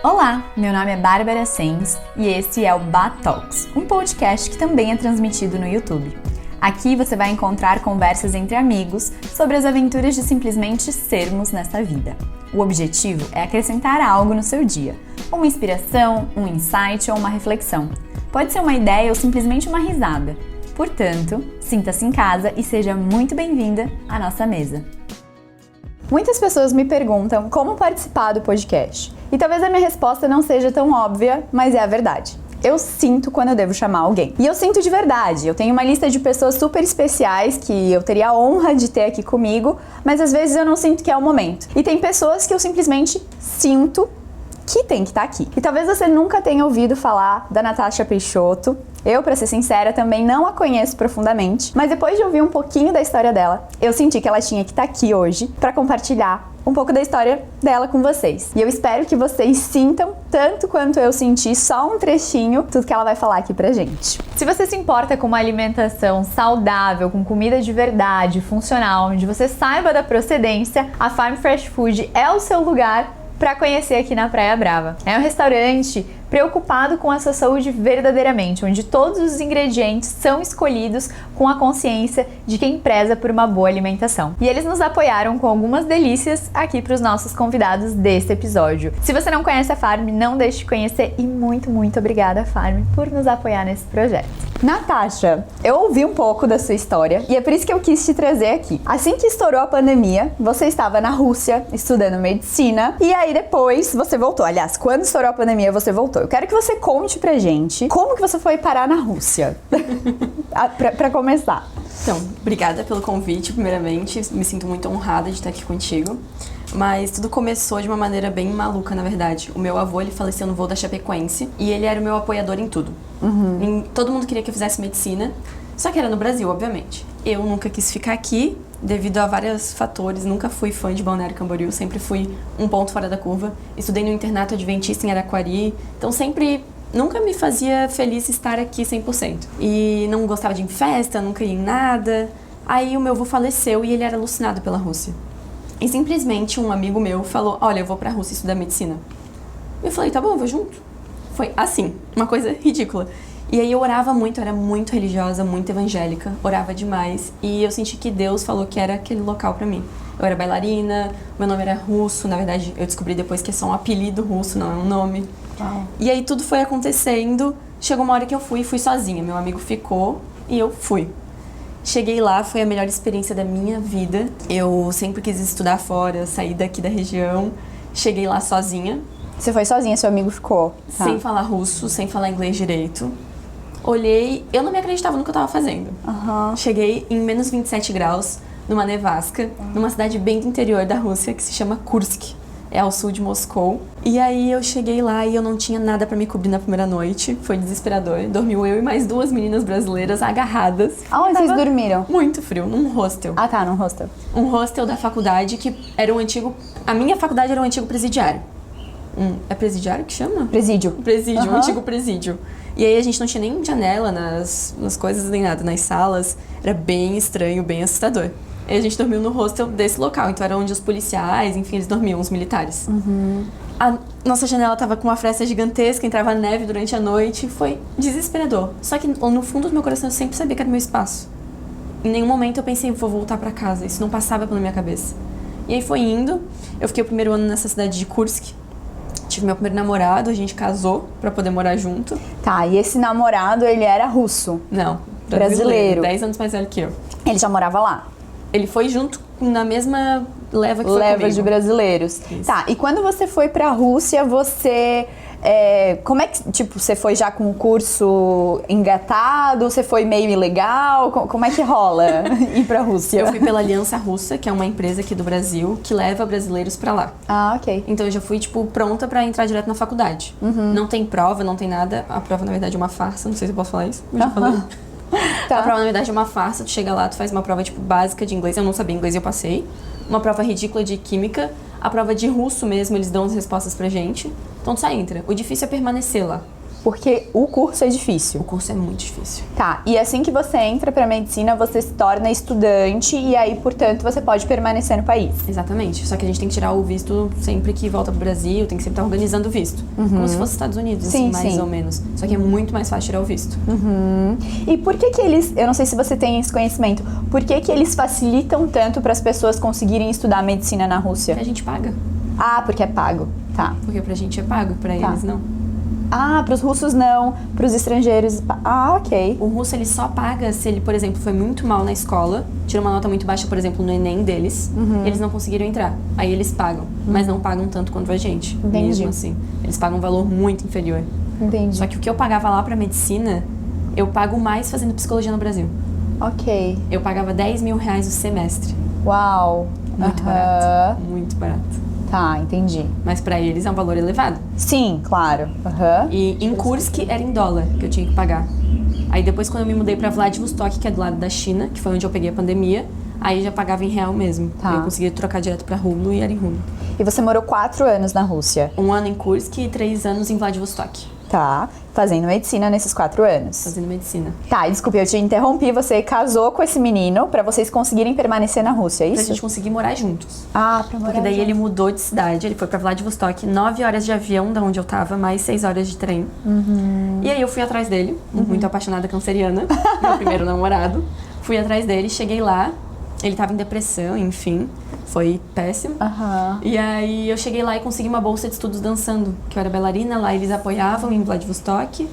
Olá, meu nome é Bárbara Sens e esse é o Bat Talks, um podcast que também é transmitido no YouTube. Aqui você vai encontrar conversas entre amigos sobre as aventuras de simplesmente sermos nessa vida. O objetivo é acrescentar algo no seu dia, uma inspiração, um insight ou uma reflexão. Pode ser uma ideia ou simplesmente uma risada. Portanto, sinta-se em casa e seja muito bem-vinda à nossa mesa. Muitas pessoas me perguntam como participar do podcast. E talvez a minha resposta não seja tão óbvia, mas é a verdade. Eu sinto quando eu devo chamar alguém. E eu sinto de verdade. Eu tenho uma lista de pessoas super especiais que eu teria a honra de ter aqui comigo, mas às vezes eu não sinto que é o momento. E tem pessoas que eu simplesmente sinto que tem que estar aqui. E talvez você nunca tenha ouvido falar da Natasha Peixoto. Eu, pra ser sincera, também não a conheço profundamente, mas depois de ouvir um pouquinho da história dela, eu senti que ela tinha que estar aqui hoje pra compartilhar um pouco da história dela com vocês. E eu espero que vocês sintam, tanto quanto eu senti, só um trechinho, tudo que ela vai falar aqui pra gente. Se você se importa com uma alimentação saudável, com comida de verdade, funcional, onde você saiba da procedência, a Farm Fresh Food é o seu lugar para conhecer aqui na Praia Brava. É um restaurante preocupado com a sua saúde verdadeiramente, onde todos os ingredientes são escolhidos com a consciência de quem preza por uma boa alimentação. E eles nos apoiaram com algumas delícias aqui para os nossos convidados desse episódio. Se você não conhece a Farm, não deixe de conhecer e muito obrigada, Farm, por nos apoiar nesse projeto. Natasha, eu ouvi um pouco da sua história e é por isso que eu quis te trazer aqui. Assim que estourou a pandemia, você estava na Rússia estudando medicina e aí depois você voltou. Aliás, quando estourou a pandemia, você voltou. Eu quero que você conte pra gente como que você foi parar na Rússia, pra começar. Então, obrigada pelo convite, primeiramente. Me sinto muito honrada de estar aqui contigo. Mas tudo começou de uma maneira bem maluca, na verdade. O meu avô, ele faleceu no voo da Chapecoense e ele era o meu apoiador em tudo. Todo mundo queria que eu fizesse medicina, só que era no Brasil, obviamente. Eu nunca quis ficar aqui, devido a vários fatores. Nunca fui fã de Balneário Camboriú, sempre fui um ponto fora da curva. Estudei no internato adventista em Araquari, então nunca me fazia feliz estar aqui 100%. E não gostava de ir em festa, nunca ia em nada. Aí o meu avô faleceu e ele era alucinado pela Rússia. E simplesmente um amigo meu falou, olha, eu vou pra Rússia estudar medicina. Eu falei, tá bom, eu vou junto. Foi assim, uma coisa ridícula. E aí eu orava muito, eu era muito religiosa, muito evangélica, orava demais. E eu senti que Deus falou que era aquele local pra mim. Eu era bailarina, meu nome era russo, na verdade eu descobri depois que é só um apelido russo, não é um nome. Uau. E aí tudo foi acontecendo, chegou uma hora que eu fui sozinha, meu amigo ficou e eu fui. Cheguei lá, foi a melhor experiência da minha vida. Eu sempre quis estudar fora, sair daqui da região. Cheguei lá sozinha. Você foi sozinha, seu amigo ficou? Tá. Sem falar russo, sem falar inglês direito. Olhei, eu não me acreditava no que eu tava fazendo. Cheguei em menos 27 graus, numa nevasca, numa cidade bem do interior da Rússia, que se chama Kursk. É ao sul de Moscou. E aí eu cheguei lá e eu não tinha nada pra me cobrir na primeira noite. Foi desesperador. Dormiu eu e mais 2 meninas brasileiras agarradas. Aonde vocês dormiram? Muito frio, num hostel. Ah tá, num hostel. Um hostel da faculdade que era um antigo... A minha faculdade era um antigo presidiário. É presidiário que chama? Presídio. Presídio, um antigo presídio. E aí a gente não tinha nem janela nas coisas nem nada, nas salas. Era bem estranho, bem assustador. E a gente dormiu no hostel desse local, então era onde os policiais, enfim, eles dormiam, os militares. A nossa janela tava com uma fresta gigantesca, entrava neve durante a noite, foi desesperador. Só que no fundo do meu coração eu sempre sabia que era meu espaço. Em nenhum momento eu pensei, vou voltar pra casa, isso não passava pela minha cabeça. E aí foi indo, eu fiquei o primeiro ano nessa cidade de Kursk, tive meu primeiro namorado, a gente casou pra poder morar junto. Tá, e esse namorado, ele era russo? Não, brasileiro. 10 anos mais velho que eu. Ele já morava lá? Ele foi junto na mesma leva que foi Leva comigo. de brasileiros. Isso. Tá, e quando você foi pra Rússia, você... como é que, tipo, você foi já com o curso engatado? Você foi meio ilegal? Como é que rola ir pra Rússia? Eu fui pela Aliança Russa, que é uma empresa aqui do Brasil, que leva brasileiros pra lá. Ah, ok. Então eu já fui, tipo, pronta pra entrar direto na faculdade. Não tem prova, não tem nada. A prova, na verdade, é uma farsa. Não sei se eu posso falar isso. Eu já falei. Tá. A prova, na verdade, é uma farsa. Tu chega lá, tu faz uma prova, tipo, básica de inglês. Eu não sabia inglês e eu passei. Uma prova ridícula de química. A prova de russo mesmo, eles dão as respostas pra gente. Então tu só entra. O difícil é permanecer lá. Porque o curso é difícil. O curso é muito difícil. Tá, e assim que você entra pra medicina, você se torna estudante e aí, portanto, você pode permanecer no país. Exatamente. Só que a gente tem que tirar o visto sempre que volta pro Brasil, tem que sempre estar organizando o visto. Como se fosse Estados Unidos, Sim, assim, mais sim. ou menos. Só que é muito mais fácil tirar o visto. E por que eles, eu não sei se você tem esse conhecimento, por que eles facilitam tanto para as pessoas conseguirem estudar medicina na Rússia? Que a gente paga. Ah, porque é pago. Tá. Porque pra gente é pago, pra eles não. Ah, pros russos não, pros estrangeiros. Ah, ok. O russo, ele só paga se ele, por exemplo, foi muito mal na escola, tirou uma nota muito baixa, por exemplo, no Enem deles, eles não conseguiram entrar. Aí eles pagam, mas não pagam tanto quanto a gente. Entendi. Mesmo assim. Eles pagam um valor muito inferior. Entendi. Só que o que eu pagava lá pra medicina, eu pago mais fazendo psicologia no Brasil. Ok. Eu pagava 10 mil reais o semestre. Uau. Muito barato. Muito barato. Tá, entendi. Mas pra eles é um valor elevado. Sim, claro. E em Kursk era em dólar que eu tinha que pagar. Aí depois, quando eu me mudei pra Vladivostok, que é do lado da China, que foi onde eu peguei a pandemia, aí já pagava em real mesmo. Tá. Eu conseguia trocar direto pra rublo e era em rublo. E você morou 4 anos na Rússia. 1 ano em Kursk e 3 anos em Vladivostok, Tá. Fazendo medicina nesses 4 anos. fazendo medicina. Tá, e desculpe, eu te interrompi. Você casou com esse menino pra vocês conseguirem permanecer na Rússia, é Pra isso? gente conseguir morar juntos. Ah, pra morar Porque daí junto. ele mudou de cidade, ele foi pra Vladivostok, 9 horas de avião da onde eu tava, mais 6 horas de trem. E aí eu fui atrás dele, muito apaixonada canceriana, meu primeiro namorado. Fui atrás dele, cheguei lá, ele tava em depressão, enfim, foi péssimo. Aham. E aí eu cheguei lá e consegui uma bolsa de estudos dançando, que eu era bailarina, lá eles apoiavam em Vladivostok.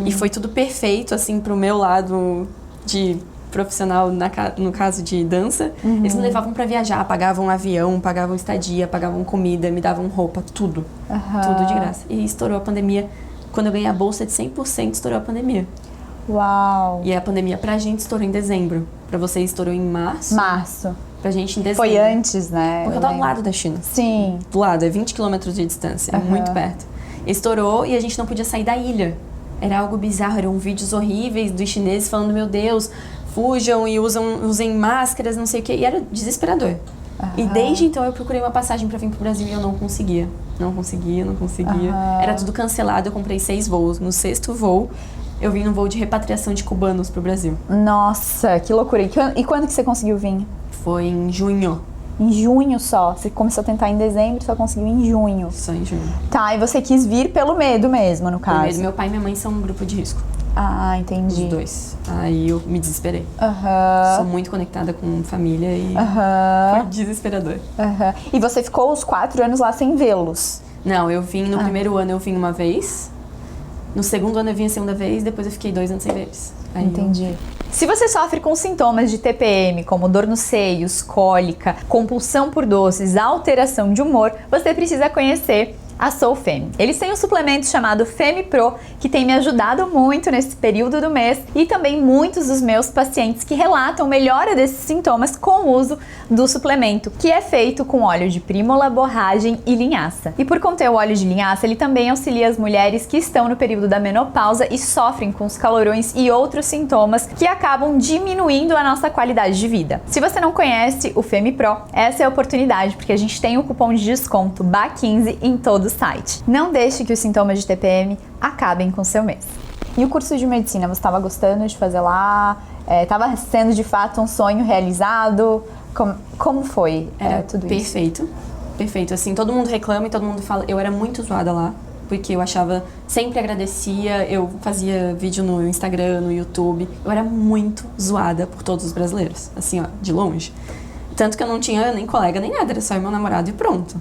E foi tudo perfeito, assim, pro meu lado de profissional, no caso de dança. Eles me levavam pra viajar, pagavam avião, pagavam estadia, pagavam comida, me davam roupa, tudo. Tudo de graça. E estourou a pandemia. Quando eu ganhei a bolsa de 100%, estourou a pandemia. Uau. E a pandemia pra gente estourou em dezembro. Pra vocês estourou em março. Março. Pra gente em dezembro. Foi antes, né? Porque eu tava do lado da China. Sim. Do lado, é 20 quilômetros de distância, é muito perto. Estourou e a gente não podia sair da ilha. Era algo bizarro, eram vídeos horríveis dos chineses falando, meu Deus, fujam e usem máscaras, não sei o quê. E era desesperador. E desde então eu procurei uma passagem pra vir pro Brasil e eu não conseguia. Não conseguia. Era tudo cancelado, eu comprei 6 voos. No 6º voo, eu vim num voo de repatriação de cubanos pro Brasil. Nossa, que loucura. E quando que você conseguiu vir? Foi em junho. Em junho só. Você começou a tentar em dezembro e só conseguiu em junho. Só em junho. Tá, e você quis vir pelo medo mesmo, no caso. Primeiro, meu pai e minha mãe são um grupo de risco. Ah, entendi. Os dois. Aí eu me desesperei. Sou muito conectada com família e foi desesperador. E você ficou os 4 anos lá sem vê-los? Não, eu vim no primeiro ano, eu vim uma vez. No segundo ano eu vim a segunda vez, depois eu fiquei 2 anos sem ver eles. Aí Entendi. Se você sofre com sintomas de TPM, como dor nos seios, cólica, compulsão por doces, alteração de humor, você precisa conhecer a SoulFem. Eles têm um suplemento chamado Femi Pro, que tem me ajudado muito nesse período do mês, e também muitos dos meus pacientes que relatam melhora desses sintomas com o uso do suplemento, que é feito com óleo de prímula, borragem e linhaça. E por conter o óleo de linhaça, ele também auxilia as mulheres que estão no período da menopausa e sofrem com os calorões e outros sintomas que acabam diminuindo a nossa qualidade de vida. Se você não conhece o Femi Pro, essa é a oportunidade, porque a gente tem o cupom de desconto BA15 em todo o site. Não deixe que os sintomas de TPM acabem com o seu mês. E o curso de medicina, você estava gostando de fazer lá? Estava sendo de fato um sonho realizado? Como foi tudo isso? Perfeito. Perfeito. Assim, todo mundo reclama e todo mundo fala. Eu era muito zoada lá, porque eu achava, sempre agradecia, eu fazia vídeo no Instagram, no YouTube. Eu era muito zoada por todos os brasileiros, assim, ó, de longe. Tanto que eu não tinha nem colega nem nada, era só meu namorado e pronto.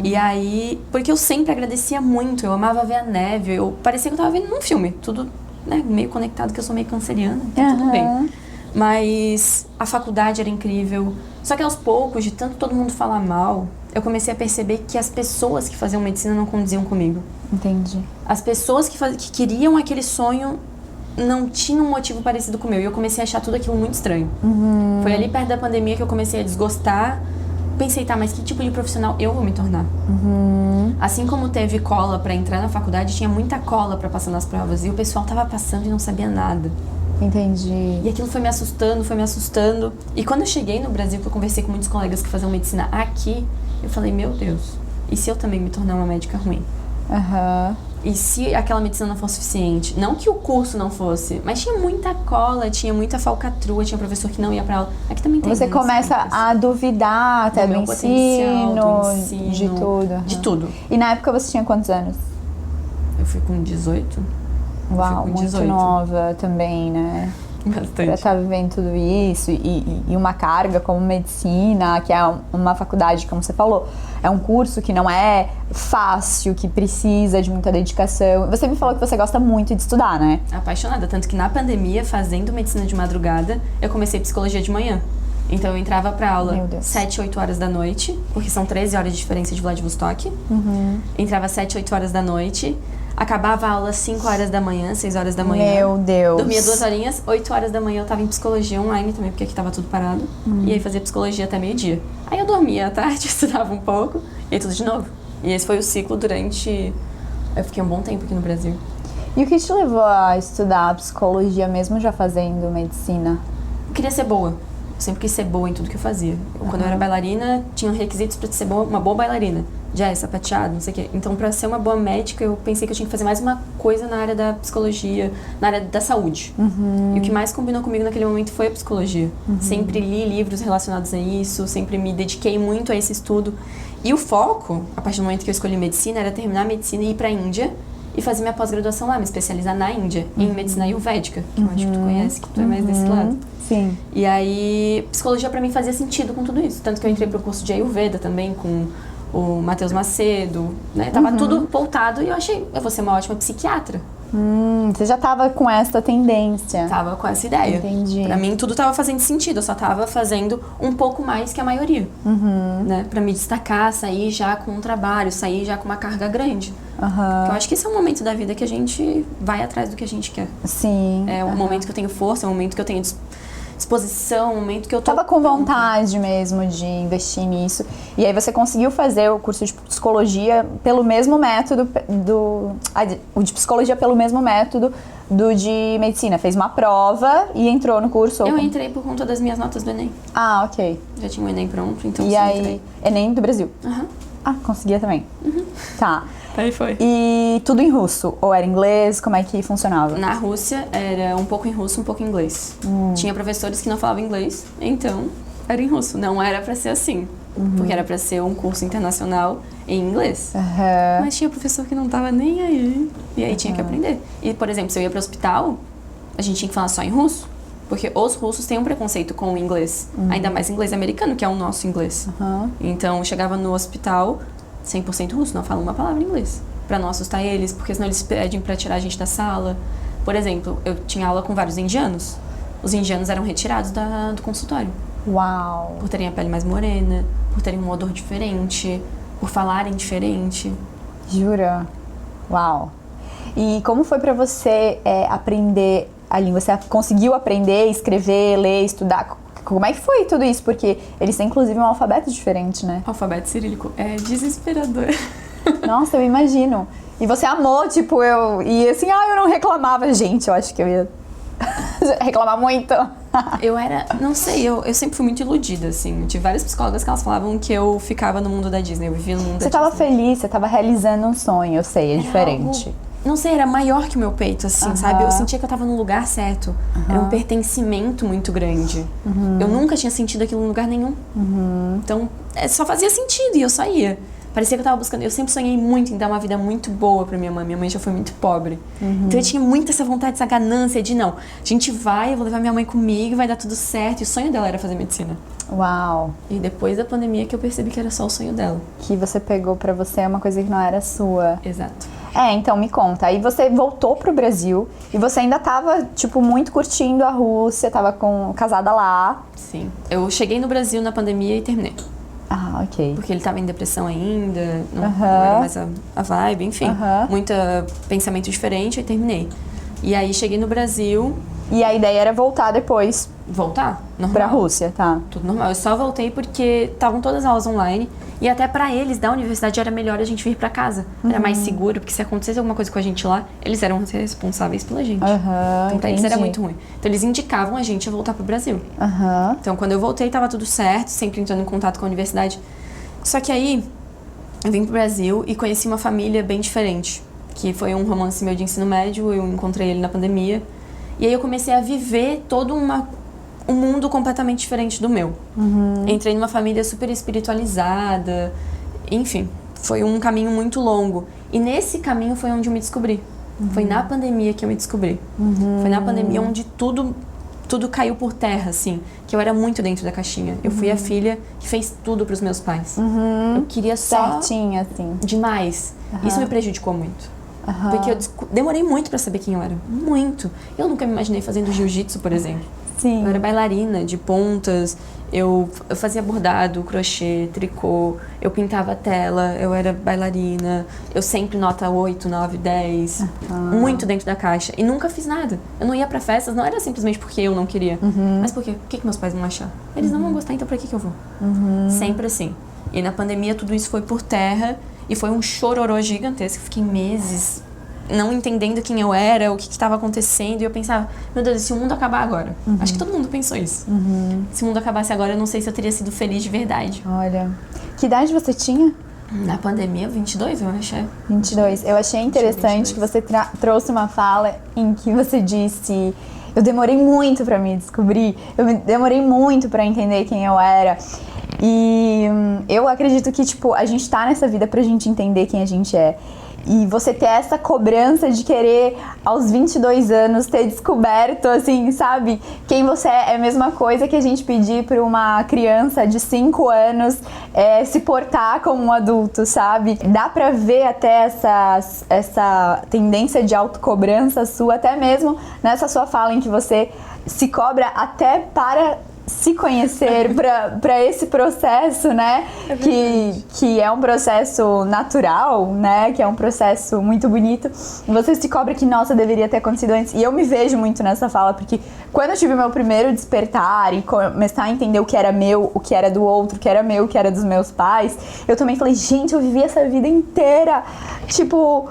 E aí, porque eu sempre agradecia muito, eu amava ver a neve, eu parecia que eu tava vendo num filme, tudo, né, meio conectado, que eu sou meio canceriana, então tudo bem. Mas a faculdade era incrível, só que aos poucos, de tanto todo mundo falar mal, eu comecei a perceber que as pessoas que faziam medicina não condiziam comigo. Entendi. As pessoas que queriam aquele sonho não tinham um motivo parecido com o meu, e eu comecei a achar tudo aquilo muito estranho. Foi ali perto da pandemia que eu comecei a desgostar. Pensei, tá, mas que tipo de profissional eu vou me tornar? Assim como teve cola pra entrar na faculdade, tinha muita cola pra passar nas provas, e o pessoal tava passando e não sabia nada. Entendi. E aquilo foi me assustando. E quando eu cheguei no Brasil, que eu conversei com muitos colegas que faziam medicina aqui, eu falei, meu Deus, e se eu também me tornar uma médica ruim? E se aquela medicina não fosse suficiente? Não que o curso não fosse, mas tinha muita cola, tinha muita falcatrua, tinha professor que não ia pra aula. Aqui também tem. Você começa a duvidar até do ensino, de tudo. De tudo. E na época você tinha quantos anos? Eu fui com 18. Uau, muito nova também, né? Bastante. Pra estar vivendo tudo isso e uma carga como medicina, que é uma faculdade, como você falou, é um curso que não é fácil, que precisa de muita dedicação. Você me falou que você gosta muito de estudar, né? Apaixonada, tanto que na pandemia, fazendo medicina de madrugada, eu comecei psicologia de manhã. Então eu entrava pra aula 7, 8 horas da noite, porque são 13 horas de diferença de Vladivostok. Entrava 7, 8 horas da noite. Acabava a aula 5 horas da manhã, 6 horas da manhã. Meu Deus. Dormia 2 horinhas, 8 horas da manhã eu tava em psicologia online também, porque aqui tava tudo parado. E aí fazia psicologia até meio-dia. Aí eu dormia à tarde, estudava um pouco, e aí tudo de novo. E esse foi o ciclo durante... Eu fiquei um bom tempo aqui no Brasil. E o que te levou a estudar psicologia mesmo já fazendo medicina? Eu queria ser boa. Eu sempre quis ser boa em tudo que eu fazia. Quando eu era bailarina, tinham requisitos pra ser boa, uma boa bailarina. Jazz, sapateado, não sei o quê. Então, pra ser uma boa médica, eu pensei que eu tinha que fazer mais uma coisa na área da psicologia, na área da saúde. E o que mais combinou comigo naquele momento foi a psicologia. Sempre li livros relacionados a isso, sempre me dediquei muito a esse estudo. E o foco, a partir do momento que eu escolhi medicina, era terminar a medicina e ir pra Índia e fazer minha pós-graduação lá, me especializar na Índia, em medicina ayurvédica, que eu acho que tu conhece, que tu é mais desse lado. Sim. E aí, psicologia pra mim fazia sentido com tudo isso. Tanto que eu entrei pro curso de Ayurveda também, com o Matheus Macedo, né? Tava tudo voltado e eu achei, eu vou ser uma ótima psiquiatra. Você já tava com essa tendência. Tava com essa ideia. Entendi. Pra mim tudo tava fazendo sentido, eu só tava fazendo um pouco mais que a maioria. Né? Pra me destacar, sair já com um trabalho, sair já com uma carga grande. Eu acho que esse é um momento da vida que a gente vai atrás do que a gente quer. Sim. É um momento que eu tenho força, é um momento que eu tenho disposição, um momento que eu tô... Tava com vontade mesmo de investir nisso. E aí você conseguiu fazer o curso de psicologia pelo mesmo método o de psicologia pelo mesmo método do de medicina. Fez uma prova e entrou no curso. Eu entrei por conta das minhas notas do Enem. Ah, ok. Já tinha o Enem pronto, então E aí, entrei. Enem do Brasil? Ah, conseguia também. Tá. Aí foi. E tudo em russo? Ou era inglês? Como é que funcionava? Na Rússia era um pouco em russo, um pouco em inglês. Tinha professores que não falavam inglês, então era em russo. Não era pra ser assim, porque era pra ser um curso internacional em inglês. Mas tinha professor que não tava nem aí. E aí tinha que aprender. E, por exemplo, se eu ia pro hospital, a gente tinha que falar só em russo. Porque os russos têm um preconceito com o inglês. Ainda mais inglês americano, que é o nosso inglês. Então, eu chegava no hospital 100% russo, não fala uma palavra em inglês. Pra não assustar eles, porque senão eles pedem pra tirar a gente da sala. Por exemplo, eu tinha aula com vários indianos. Os indianos eram retirados do consultório. Uau! Por terem a pele mais morena, por terem um odor diferente, por falarem diferente. Jura? Uau! E como foi pra você aprender a língua? Você conseguiu aprender, escrever, ler, estudar? Como é que foi tudo isso? Porque eles têm, inclusive, um alfabeto diferente, né? O alfabeto cirílico é desesperador. Nossa, eu imagino. E você amou, tipo, E assim, eu não reclamava. Gente, eu acho que eu ia reclamar muito. Eu era... Não sei, eu sempre fui muito iludida, assim. Tive várias psicólogas que elas falavam que eu ficava no mundo da Disney. Eu vivia no mundo da Disney. Você tava feliz, você tava realizando um sonho, eu sei, é diferente. Não sei, era maior que o meu peito, assim, sabe? Eu sentia que eu tava no lugar certo. Era um pertencimento muito grande. Eu nunca tinha sentido aquilo em lugar nenhum. Então, só fazia sentido e eu só ia. Parecia que eu tava buscando... Eu sempre sonhei muito em dar uma vida muito boa pra minha mãe. Minha mãe já foi muito pobre. Então, eu tinha muito essa vontade, essa ganância de, não, a gente vai, eu vou levar minha mãe comigo, vai dar tudo certo. E o sonho dela era fazer medicina. Uau! E depois da pandemia que eu percebi que era só o sonho dela. Que você pegou pra você uma coisa que não era sua. Exato. Então me conta. Aí você voltou pro Brasil e você ainda tava, tipo, muito curtindo a Rússia, tava casada lá. Sim. Eu cheguei no Brasil na pandemia e terminei. Ah, ok. Porque ele tava em depressão ainda, não era mais a vibe, enfim. Muito pensamento diferente, aí terminei. E aí cheguei no Brasil... E a ideia era voltar depois. Voltar? Normal. Pra Rússia, tá. Tudo normal. Eu só voltei porque estavam todas as aulas online. E até pra eles, da universidade, era melhor a gente vir pra casa. Era mais seguro, porque se acontecesse alguma coisa com a gente lá, eles eram responsáveis pela gente. Então pra eles era muito ruim. Então eles indicavam a gente a voltar pro Brasil. Então quando eu voltei, tava tudo certo, sempre entrando em contato com a universidade. Só que aí, eu vim pro Brasil e conheci uma família bem diferente. que foi um romance meu de ensino médio, eu encontrei ele na pandemia. E aí eu comecei a viver todo um mundo completamente diferente do meu. Entrei numa família super espiritualizada, enfim, foi um caminho muito longo. E nesse caminho foi onde eu me descobri. Foi na pandemia que eu me descobri. Foi na pandemia onde tudo caiu por terra, assim, que eu era muito dentro da caixinha. Eu fui a filha que fez tudo pros meus pais. Eu queria só... Certinho, assim. Demais. Isso me prejudicou muito. Porque eu demorei muito pra saber quem eu era. Muito. Eu nunca me imaginei fazendo jiu-jitsu, por exemplo. Sim. Eu era bailarina de pontas, eu fazia bordado, crochê, tricô, eu pintava tela, eu era bailarina, eu sempre nota 8, 9, 10, muito dentro da caixa. E nunca fiz nada. Eu não ia pra festas, não era simplesmente porque eu não queria. Mas por quê? Por que meus pais vão achar? Eles não vão gostar, então pra que eu vou? Sempre assim. E na pandemia tudo isso foi por terra e foi um chororô gigantesco. Fiquei meses não entendendo quem eu era, o que estava acontecendo. E eu pensava, meu Deus, e se o mundo acabar agora? Acho que todo mundo pensou isso. Se o mundo acabasse agora, eu não sei se eu teria sido feliz de verdade. Olha, que idade você tinha? Na pandemia, 22, eu achei. 22. Eu achei interessante que você trouxe uma fala em que você disse: eu demorei muito pra me descobrir, demorei muito pra entender quem eu era. E eu acredito que, tipo, a gente tá nessa vida pra gente entender quem a gente é. E você ter essa cobrança de querer, aos 22 anos, ter descoberto, assim, sabe? Quem você é a mesma coisa que a gente pedir para uma criança de 5 anos se portar como um adulto, sabe? Dá pra ver até essa tendência de autocobrança sua, até mesmo nessa sua fala em que você se cobra até para se conhecer, para esse processo, né? Que é um processo natural, né? Que é um processo muito bonito. Você se cobra que, nossa, deveria ter acontecido antes. E eu me vejo muito nessa fala, porque quando eu tive o meu primeiro despertar e começar a entender o que era meu, o que era do outro, o que era meu, o que era dos meus pais, eu também falei, gente, eu vivi essa vida inteira, tipo...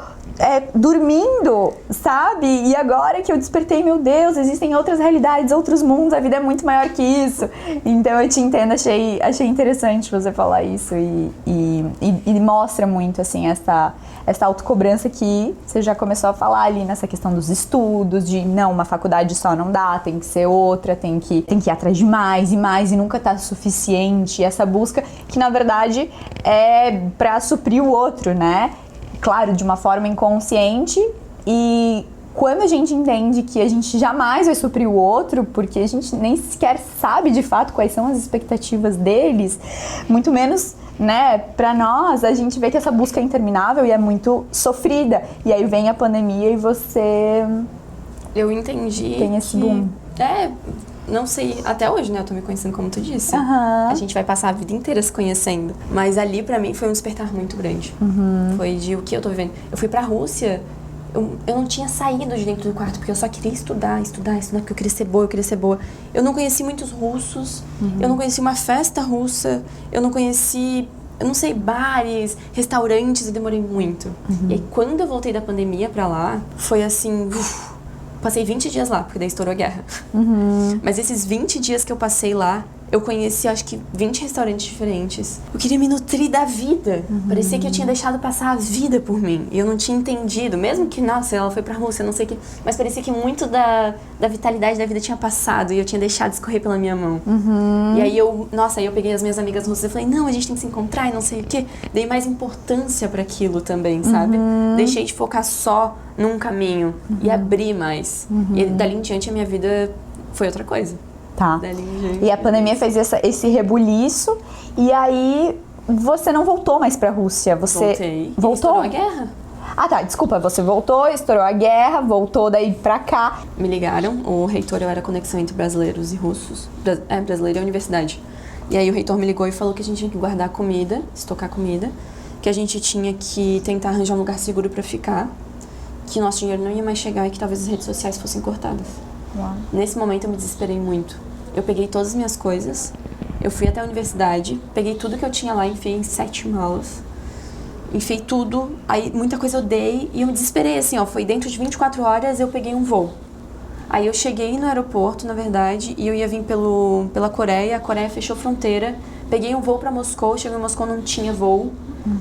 dormindo, sabe? E agora que eu despertei, meu Deus, existem outras realidades, outros mundos, a vida é muito maior que isso. Então eu te entendo, achei interessante você falar isso e mostra muito, assim, essa autocobrança que você já começou a falar ali nessa questão dos estudos, de não, uma faculdade só não dá, tem que ser outra, tem que ir atrás de mais e mais e nunca tá suficiente. Essa busca que, na verdade, é pra suprir o outro, né? Claro, de uma forma inconsciente, e quando a gente entende que a gente jamais vai suprir o outro, porque a gente nem sequer sabe de fato quais são as expectativas deles, muito menos, né, pra nós, a gente vê que essa busca é interminável e é muito sofrida. E aí vem a pandemia e você... Eu entendi tem esse boom. Não sei, até hoje, né, eu tô me conhecendo como tu disse. A gente vai passar a vida inteira se conhecendo. Mas ali, pra mim, foi um despertar muito grande. Foi de o que eu tô vivendo. Eu fui pra Rússia, eu não tinha saído de dentro do quarto, porque eu só queria estudar, porque eu queria ser boa, Eu não conheci muitos russos, eu não conheci uma festa russa, eu não sei, bares, restaurantes, eu demorei muito. E aí, quando eu voltei da pandemia pra lá, foi assim... Passei 20 dias lá, porque daí estourou a guerra. Mas esses 20 dias que eu passei lá, eu conheci, acho que, 20 restaurantes diferentes. Eu queria me nutrir da vida. Parecia que eu tinha deixado passar a vida por mim. E eu não tinha entendido. Mesmo que, nossa, ela foi pra Rússia, não sei o que. Mas parecia que muito da vitalidade da vida tinha passado. E eu tinha deixado escorrer pela minha mão. E aí eu peguei as minhas amigas russas e falei, não, a gente tem que se encontrar e não sei o que. Dei mais importância pra aquilo também, sabe? Deixei de focar só num caminho. E abri mais. E dali em diante a minha vida foi outra coisa. Tá. E a pandemia fez esse rebuliço, e aí você não voltou mais pra Rússia. Você voltei. Voltou? Estourou a guerra. Ah, tá, desculpa, você voltou, estourou a guerra, voltou daí pra cá. Me ligaram, o reitor, eu era a conexão entre brasileiros e russos. Brasileiro é a universidade. E aí o reitor me ligou e falou que a gente tinha que guardar comida, estocar comida, que a gente tinha que tentar arranjar um lugar seguro pra ficar, que nosso dinheiro não ia mais chegar e que talvez as redes sociais fossem cortadas. Uau. Nesse momento eu me desesperei muito. Eu peguei todas as minhas coisas, eu fui até a universidade, peguei tudo que eu tinha lá, enfiei em 7 malas, enfiei tudo, aí muita coisa eu dei e eu me desesperei, assim, ó, foi dentro de 24 horas eu peguei um voo. Aí eu cheguei no aeroporto, na verdade, e eu ia vir pela Coreia, a Coreia fechou fronteira, peguei um voo pra Moscou, cheguei em Moscou, não tinha voo,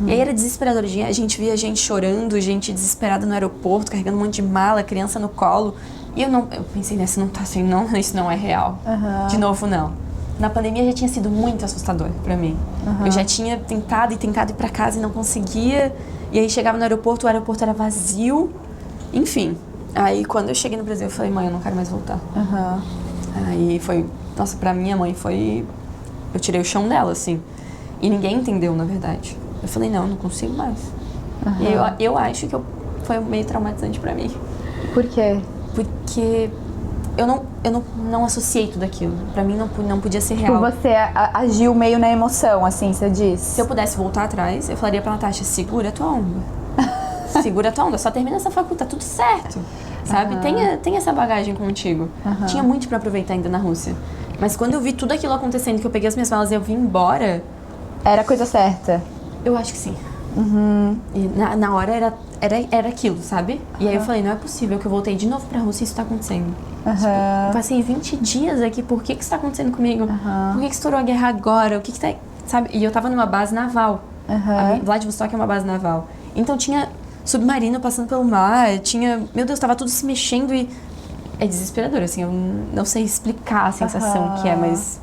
E aí era desesperador. A gente via gente chorando, gente desesperada no aeroporto, carregando um monte de mala, criança no colo. E eu pensei, né, isso não tá assim, não, isso não é real. De novo, não. Na pandemia já tinha sido muito assustador pra mim. Eu já tinha tentado ir pra casa e não conseguia. E aí chegava no aeroporto, o aeroporto era vazio. Enfim. Aí quando eu cheguei no Brasil, eu falei, mãe, eu não quero mais voltar. Aí foi... Nossa, pra minha mãe foi... Eu tirei o chão dela, assim. E ninguém entendeu, na verdade. Eu falei, não consigo mais. E eu acho que foi meio traumatizante pra mim. Por quê? Porque eu não associei tudo aquilo. Pra mim não podia ser real. Tipo, você agiu meio na emoção, assim, você disse. Se eu pudesse voltar atrás, eu falaria pra Natasha, segura a tua onda. Segura a tua onda, só termina essa faculdade, tá tudo certo. Sabe? Tenha essa bagagem contigo. Tinha muito pra aproveitar ainda na Rússia. Mas quando eu vi tudo aquilo acontecendo, que eu peguei as minhas malas e eu vim embora... Era a coisa certa? Eu acho que sim. E na hora era aquilo, sabe? E aí eu falei, não é possível que eu voltei de novo pra Rússia e isso tá acontecendo. Tipo, eu passei 20 dias aqui, por que isso tá acontecendo comigo? Por que estourou a guerra agora? O que tá... Sabe? E eu tava numa base naval. Vladivostok é uma base naval. Então tinha submarino passando pelo mar, meu Deus, tava tudo se mexendo e... É desesperador, assim, eu não sei explicar a sensação que é, mas...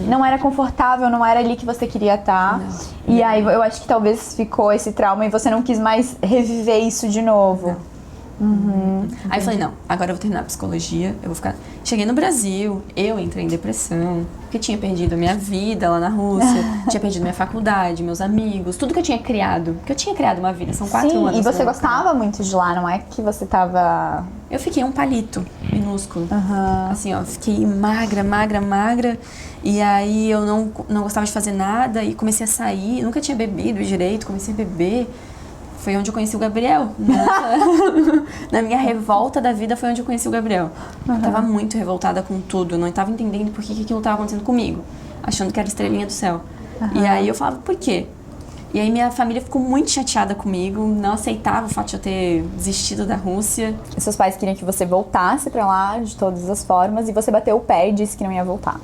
Não era confortável, não era ali que você queria estar. E aí eu acho que talvez ficou esse trauma e você não quis mais reviver isso de novo. Aí eu falei, não, agora eu vou terminar a psicologia, eu vou ficar... Cheguei no Brasil, eu entrei em depressão, porque tinha perdido a minha vida lá na Rússia, tinha perdido minha faculdade, meus amigos, tudo que eu tinha criado. Porque eu tinha criado uma vida, são 4 anos. E você gostava muito de lá, não é que você tava... Eu fiquei um palito minúsculo. Assim, ó, fiquei magra. E aí eu não gostava de fazer nada e comecei a sair, nunca tinha bebido direito, comecei a beber. Foi onde eu conheci o Gabriel. Na minha revolta da vida foi onde eu conheci o Gabriel. Eu tava muito revoltada com tudo, eu não tava entendendo por que aquilo tava acontecendo comigo, achando que era estrelinha do céu. E aí eu falava, por quê? E aí minha família ficou muito chateada comigo, não aceitava o fato de eu ter desistido da Rússia. E seus pais queriam que você voltasse pra lá de todas as formas e você bateu o pé e disse que não ia voltar.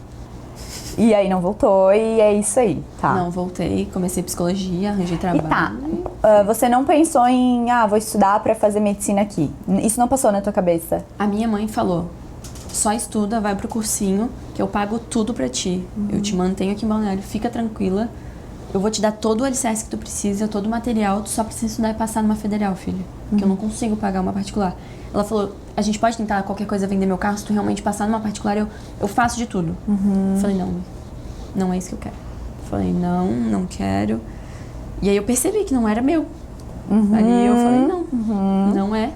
E aí não voltou e é isso aí, tá? Não, voltei, comecei psicologia, arranjei trabalho. E você não pensou em, vou estudar pra fazer medicina aqui? Isso não passou na tua cabeça? A minha mãe falou, só estuda, vai pro cursinho, que eu pago tudo pra ti. Eu te mantenho aqui em Balneário, fica tranquila. Eu vou te dar todo o alicerce que tu precisa, todo o material, tu só precisa estudar e passar numa federal, filha. Porque eu não consigo pagar uma particular. Ela falou, a gente pode tentar qualquer coisa vender meu carro, se tu realmente passar numa particular, eu faço de tudo. Eu falei, não é isso que eu quero. Eu falei, não quero. E aí eu percebi que não era meu. Aí eu falei, não é.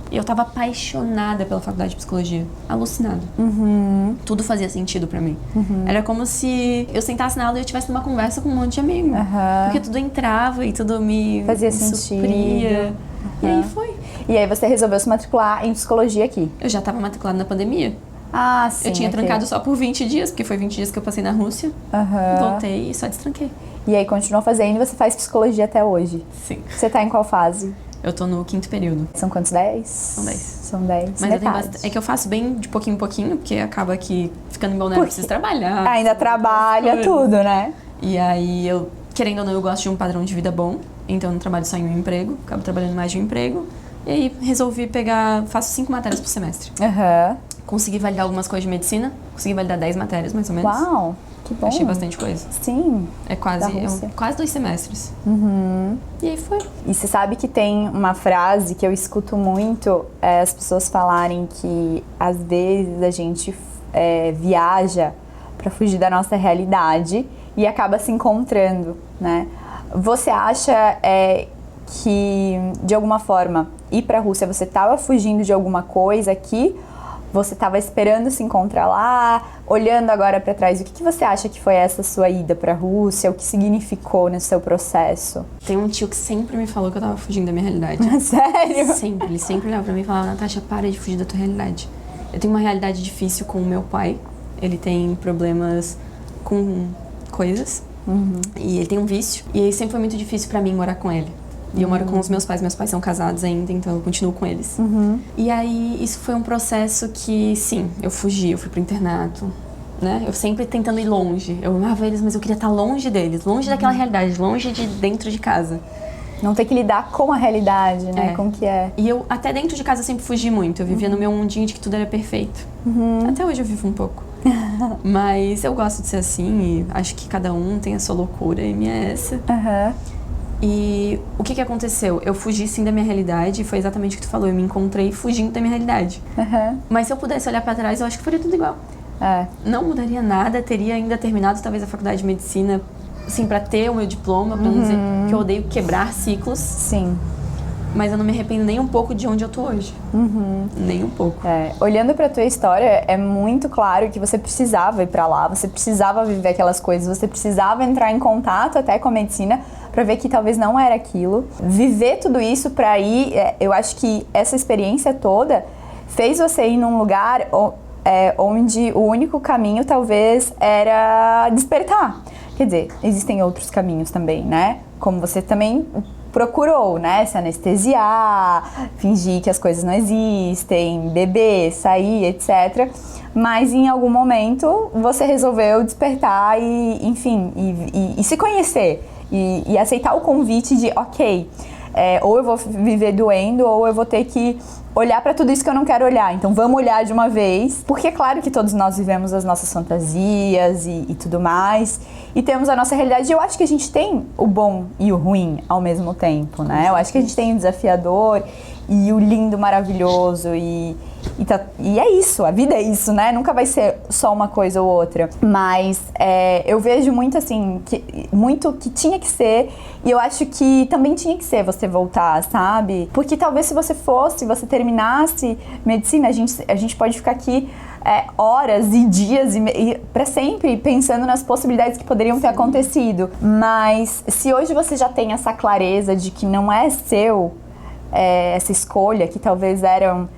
E eu tava apaixonada pela faculdade de psicologia, alucinada. Tudo fazia sentido pra mim. Era como se eu sentasse na aula e eu tivesse uma conversa com um monte de amigo. Porque tudo entrava e tudo me supria. E aí foi. E aí você resolveu se matricular em psicologia aqui? Eu já tava matriculada na pandemia. Sim. Eu tinha trancado só por 20 dias, porque foi 20 dias que eu passei na Rússia. Voltei e só destranquei. E aí continuou fazendo e você faz psicologia até hoje? Sim. Você tá em qual fase? Eu tô no 5º período. São quantos? 10? São 10. São 10. Mas eu tenho é que eu faço bem de pouquinho em pouquinho, porque acaba que ficando em Balneário eu preciso trabalhar. Ainda trabalha tudo, né? E aí eu, querendo ou não, eu gosto de um padrão de vida bom. Então eu não trabalho só em um emprego, acabo trabalhando mais de um emprego. E aí resolvi faço 5 matérias por semestre. Consegui validar algumas coisas de medicina, consegui validar 10 matérias, mais ou menos. Uau, que bom. Achei bastante coisa. Sim. É quase 2 semestres. E aí foi. E você sabe que tem uma frase que eu escuto muito, as pessoas falarem que às vezes a gente viaja pra fugir da nossa realidade e acaba se encontrando, né? Você acha que, de alguma forma, ir pra Rússia, você estava fugindo de alguma coisa aqui? Você estava esperando se encontrar lá? Olhando agora pra trás, o que você acha que foi essa sua ida pra Rússia? O que significou no seu processo? Tem um tio que sempre me falou que eu tava fugindo da minha realidade. Sério? Sempre. Ele sempre olhava pra mim e falava, Natasha, para de fugir da tua realidade. Eu tenho uma realidade difícil com o meu pai. Ele tem problemas com coisas. E ele tem um vício. E aí sempre foi muito difícil pra mim morar com ele. E eu moro com os meus pais são casados ainda, então eu continuo com eles. E aí, isso foi um processo que, sim, eu fui pro internato, né? Eu sempre tentando ir longe. Eu amava eles, mas eu queria estar longe deles, longe daquela realidade, longe de dentro de casa. Não ter que lidar com a realidade, né? Com o que é. E eu, até dentro de casa, sempre fugi muito. Eu vivia no meu mundinho de que tudo era perfeito. Até hoje eu vivo um pouco. Mas eu gosto de ser assim e acho que cada um tem a sua loucura e minha é essa. E o que aconteceu? Eu fugi sim da minha realidade e foi exatamente o que tu falou. Eu me encontrei fugindo da minha realidade. Mas se eu pudesse olhar pra trás, eu acho que faria tudo igual. Não mudaria nada, teria ainda terminado talvez a faculdade de medicina, assim, pra ter o meu diploma, pra não dizer que eu odeio quebrar ciclos. Sim. Mas eu não me arrependo nem um pouco de onde eu tô hoje. Nem um pouco. Olhando pra tua história, é muito claro que você precisava ir pra lá, você precisava viver aquelas coisas, você precisava entrar em contato até com a medicina pra ver que talvez não era aquilo. Viver tudo isso pra ir, eu acho que essa experiência toda fez você ir num lugar onde o único caminho talvez era despertar. Quer dizer, existem outros caminhos também, né? Como você também procurou, né? Se anestesiar, fingir que as coisas não existem, beber, sair, etc. Mas em algum momento você resolveu despertar e, enfim, e se conhecer. E aceitar o convite de, ok, ou eu vou viver doendo, ou eu vou ter que olhar pra tudo isso que eu não quero olhar. Então vamos olhar de uma vez, porque é claro que todos nós vivemos as nossas fantasias e tudo mais, e temos a nossa realidade. Eu acho que a gente tem o bom e o ruim ao mesmo tempo, né? Eu acho que a gente tem o desafiador e o lindo, maravilhoso e é isso, a vida é isso, né? Nunca vai ser só uma coisa ou outra. Mas eu vejo muito assim, muito que tinha que ser, e eu acho que também tinha que ser você voltar, sabe? Porque talvez se você terminasse medicina, a gente pode ficar aqui horas e dias e para sempre pensando nas possibilidades que poderiam ter acontecido. Mas se hoje você já tem essa clareza de que não é seu, essa escolha, que talvez eram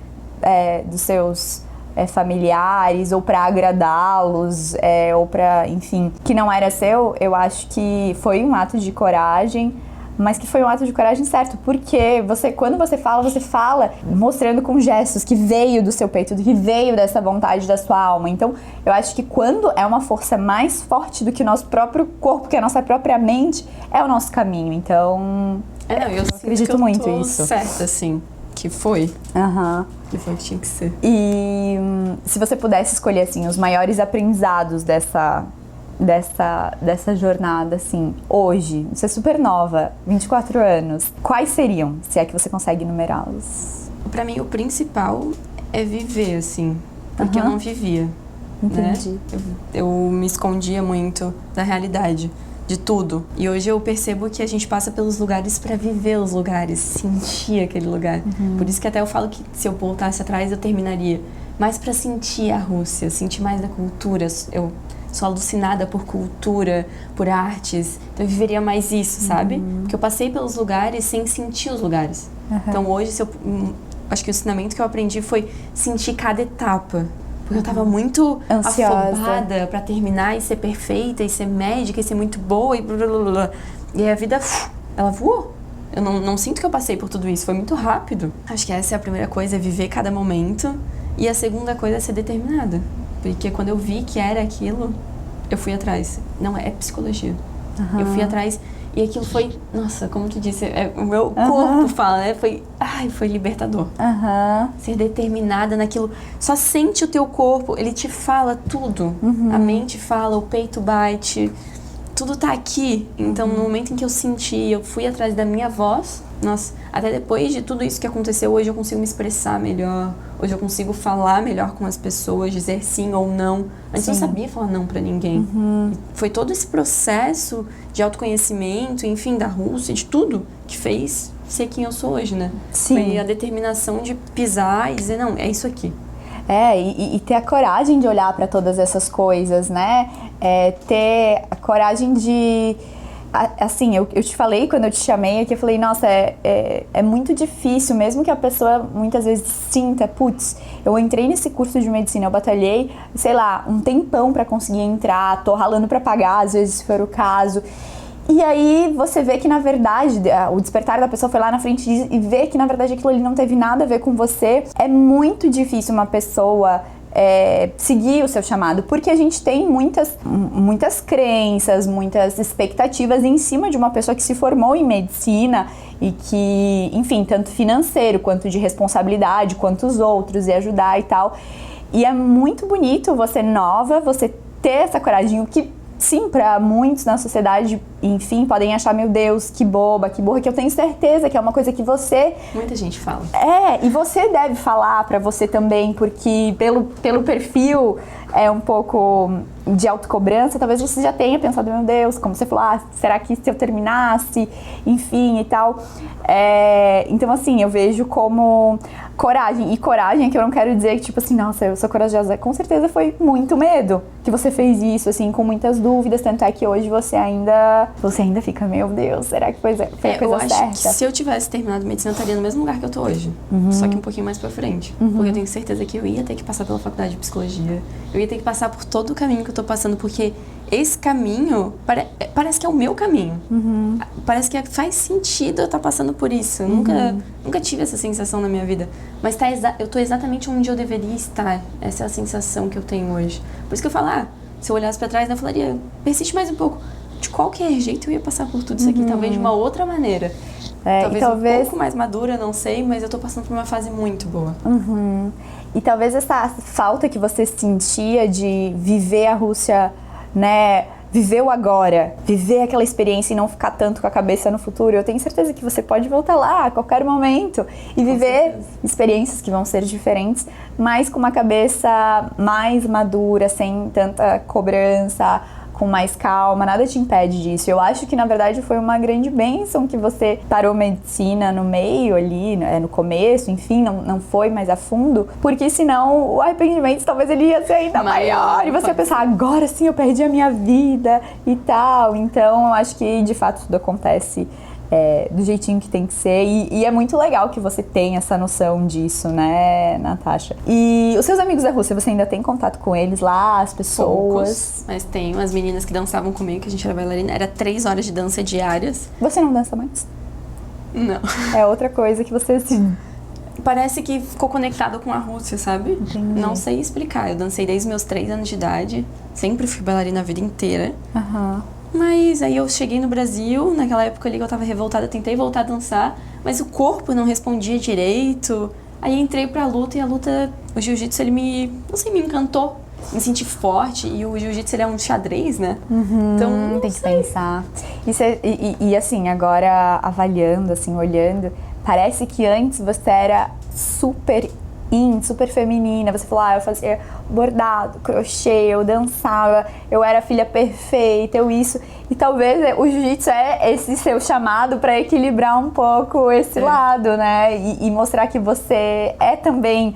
dos seus familiares, ou para agradá-los, ou para, enfim, que não era seu, eu acho que foi um ato de coragem, mas que foi um ato de coragem certo, porque quando você fala mostrando com gestos que veio do seu peito, que veio dessa vontade da sua alma. Então, eu acho que quando é uma força mais forte do que o nosso próprio corpo, que a nossa própria mente, é o nosso caminho. Então, eu acredito muito nisso. Certa, assim, que foi. Que foi o que tinha que ser. E se você pudesse escolher, assim, os maiores aprendizados dessa jornada, assim, hoje, você é super nova, 24 anos, quais seriam, se é que você consegue numerá-los? Pra mim, o principal é viver, assim, porque eu não vivia. Entendi. Né? Eu me escondia muito da realidade, de tudo. E hoje eu percebo que a gente passa pelos lugares pra viver os lugares, sentir aquele lugar. Por isso que até eu falo que se eu voltasse atrás, eu terminaria. Mas pra sentir a Rússia, sentir mais da cultura. Eu sou alucinada por cultura, por artes. Então eu viveria mais isso, sabe? Porque eu passei pelos lugares sem sentir os lugares. Então hoje, acho que o ensinamento que eu aprendi foi sentir cada etapa. Porque eu tava muito ansiosa, afobada pra terminar e ser perfeita, e ser médica, e ser muito boa, e blá, blá, blá, blá. E aí a vida, ela voou. Eu não sinto que eu passei por tudo isso, foi muito rápido. Acho que essa é a primeira coisa, é viver cada momento. E a segunda coisa é ser determinada. Porque quando eu vi que era aquilo, eu fui atrás. Não, é psicologia. Eu fui atrás e aquilo foi, nossa, como tu disse, o meu corpo fala, né? Foi libertador. Ser determinada naquilo. Só sente o teu corpo, ele te fala tudo. A mente fala, o peito bate, tudo tá aqui. Então, no momento em que eu senti, eu fui atrás da minha voz. Nossa, até depois de tudo isso que aconteceu, hoje eu consigo me expressar melhor. Hoje eu consigo falar melhor com as pessoas, dizer sim ou não. Antes eu não sabia falar não pra ninguém. Foi todo esse processo de autoconhecimento, enfim, da Rússia, de tudo que fez ser quem eu sou hoje, né? Foi a determinação de pisar e dizer, não, é isso aqui. E ter a coragem de olhar pra todas essas coisas, né? Ter a coragem de... Assim, eu te falei quando eu te chamei aqui, eu falei, nossa, é muito difícil, mesmo que a pessoa muitas vezes sinta, putz, eu entrei nesse curso de medicina, eu batalhei, sei lá, um tempão pra conseguir entrar, tô ralando pra pagar, às vezes se for o caso. E aí você vê que, na verdade, o despertar da pessoa foi lá na frente e vê que, na verdade, aquilo ali não teve nada a ver com você. É muito difícil uma pessoa seguir o seu chamado, porque a gente tem muitas crenças, muitas expectativas em cima de uma pessoa que se formou em medicina e que, enfim, tanto financeiro quanto de responsabilidade, quanto os outros e ajudar e tal. E é muito bonito você nova, você ter essa coragem, o que sim, para muitos na sociedade, enfim, podem achar, meu Deus, que boba, que burra, que eu tenho certeza que é uma coisa que você... Muita gente fala. E você deve falar pra você também, porque pelo perfil um pouco de autocobrança, talvez você já tenha pensado, meu Deus, como você falou, será que se eu terminasse, enfim, e tal. Então, assim, eu vejo como coragem. E coragem, que eu não quero dizer que, tipo assim, nossa, eu sou corajosa. Com certeza foi muito medo que você fez isso, assim, com muitas dúvidas. Tanto é que hoje você ainda fica, meu Deus, será que foi a coisa certa? Eu acho que se eu tivesse terminado medicina, eu estaria no mesmo lugar que eu tô hoje. Só que um pouquinho mais pra frente. Porque eu tenho certeza que eu ia ter que passar pela faculdade de psicologia. Eu ia ter que passar por todo o caminho que eu tô passando, porque esse caminho parece que é o meu caminho. Parece que faz sentido eu estar passando por isso. Eu nunca tive essa sensação na minha vida. Mas eu tô exatamente onde eu deveria estar. Essa é a sensação que eu tenho hoje. Por isso que eu falo, se eu olhasse pra trás, eu falaria, persiste mais um pouco. De qualquer jeito eu ia passar por tudo isso aqui, talvez de uma outra maneira. Talvez um pouco mais madura, não sei, mas eu tô passando por uma fase muito boa. E talvez essa falta que você sentia de viver a Rússia, né, viver o agora, viver aquela experiência e não ficar tanto com a cabeça no futuro, eu tenho certeza que você pode voltar lá a qualquer momento e viver experiências que vão ser diferentes, mas com uma cabeça mais madura, sem tanta cobrança, com mais calma, nada te impede disso. Eu acho que, na verdade, foi uma grande bênção que você parou medicina no meio ali, no começo, enfim, não foi mais a fundo, porque senão o arrependimento talvez ele ia ser ainda maior e você ia pensar, agora sim eu perdi a minha vida e tal. Então, eu acho que, de fato, tudo acontece do jeitinho que tem que ser e é muito legal que você tenha essa noção disso, né, Natasha? E os seus amigos da Rússia, você ainda tem contato com eles lá, as pessoas? Poucos, mas tenho as meninas que dançavam comigo, que a gente era bailarina, era 3 horas de dança diárias. Você não dança mais? Não. É outra coisa que você parece que ficou conectado com a Rússia, sabe? Entendi. Não sei explicar, eu dancei desde meus 3 anos de idade, sempre fui bailarina a vida inteira. Mas aí eu cheguei no Brasil, naquela época ali que eu tava revoltada, tentei voltar a dançar, mas o corpo não respondia direito. Aí entrei pra luta e a luta, o jiu-jitsu, ele me encantou. Me senti forte e o jiu-jitsu, ele é um xadrez, né? Então, tem que pensar. E assim, agora avaliando, assim, olhando, parece que antes você era super feminina, você falou, eu fazia bordado, crochê, eu dançava, eu era a filha perfeita, eu isso, e talvez o jiu-jitsu é esse seu chamado para equilibrar um pouco esse lado, né, e mostrar que você também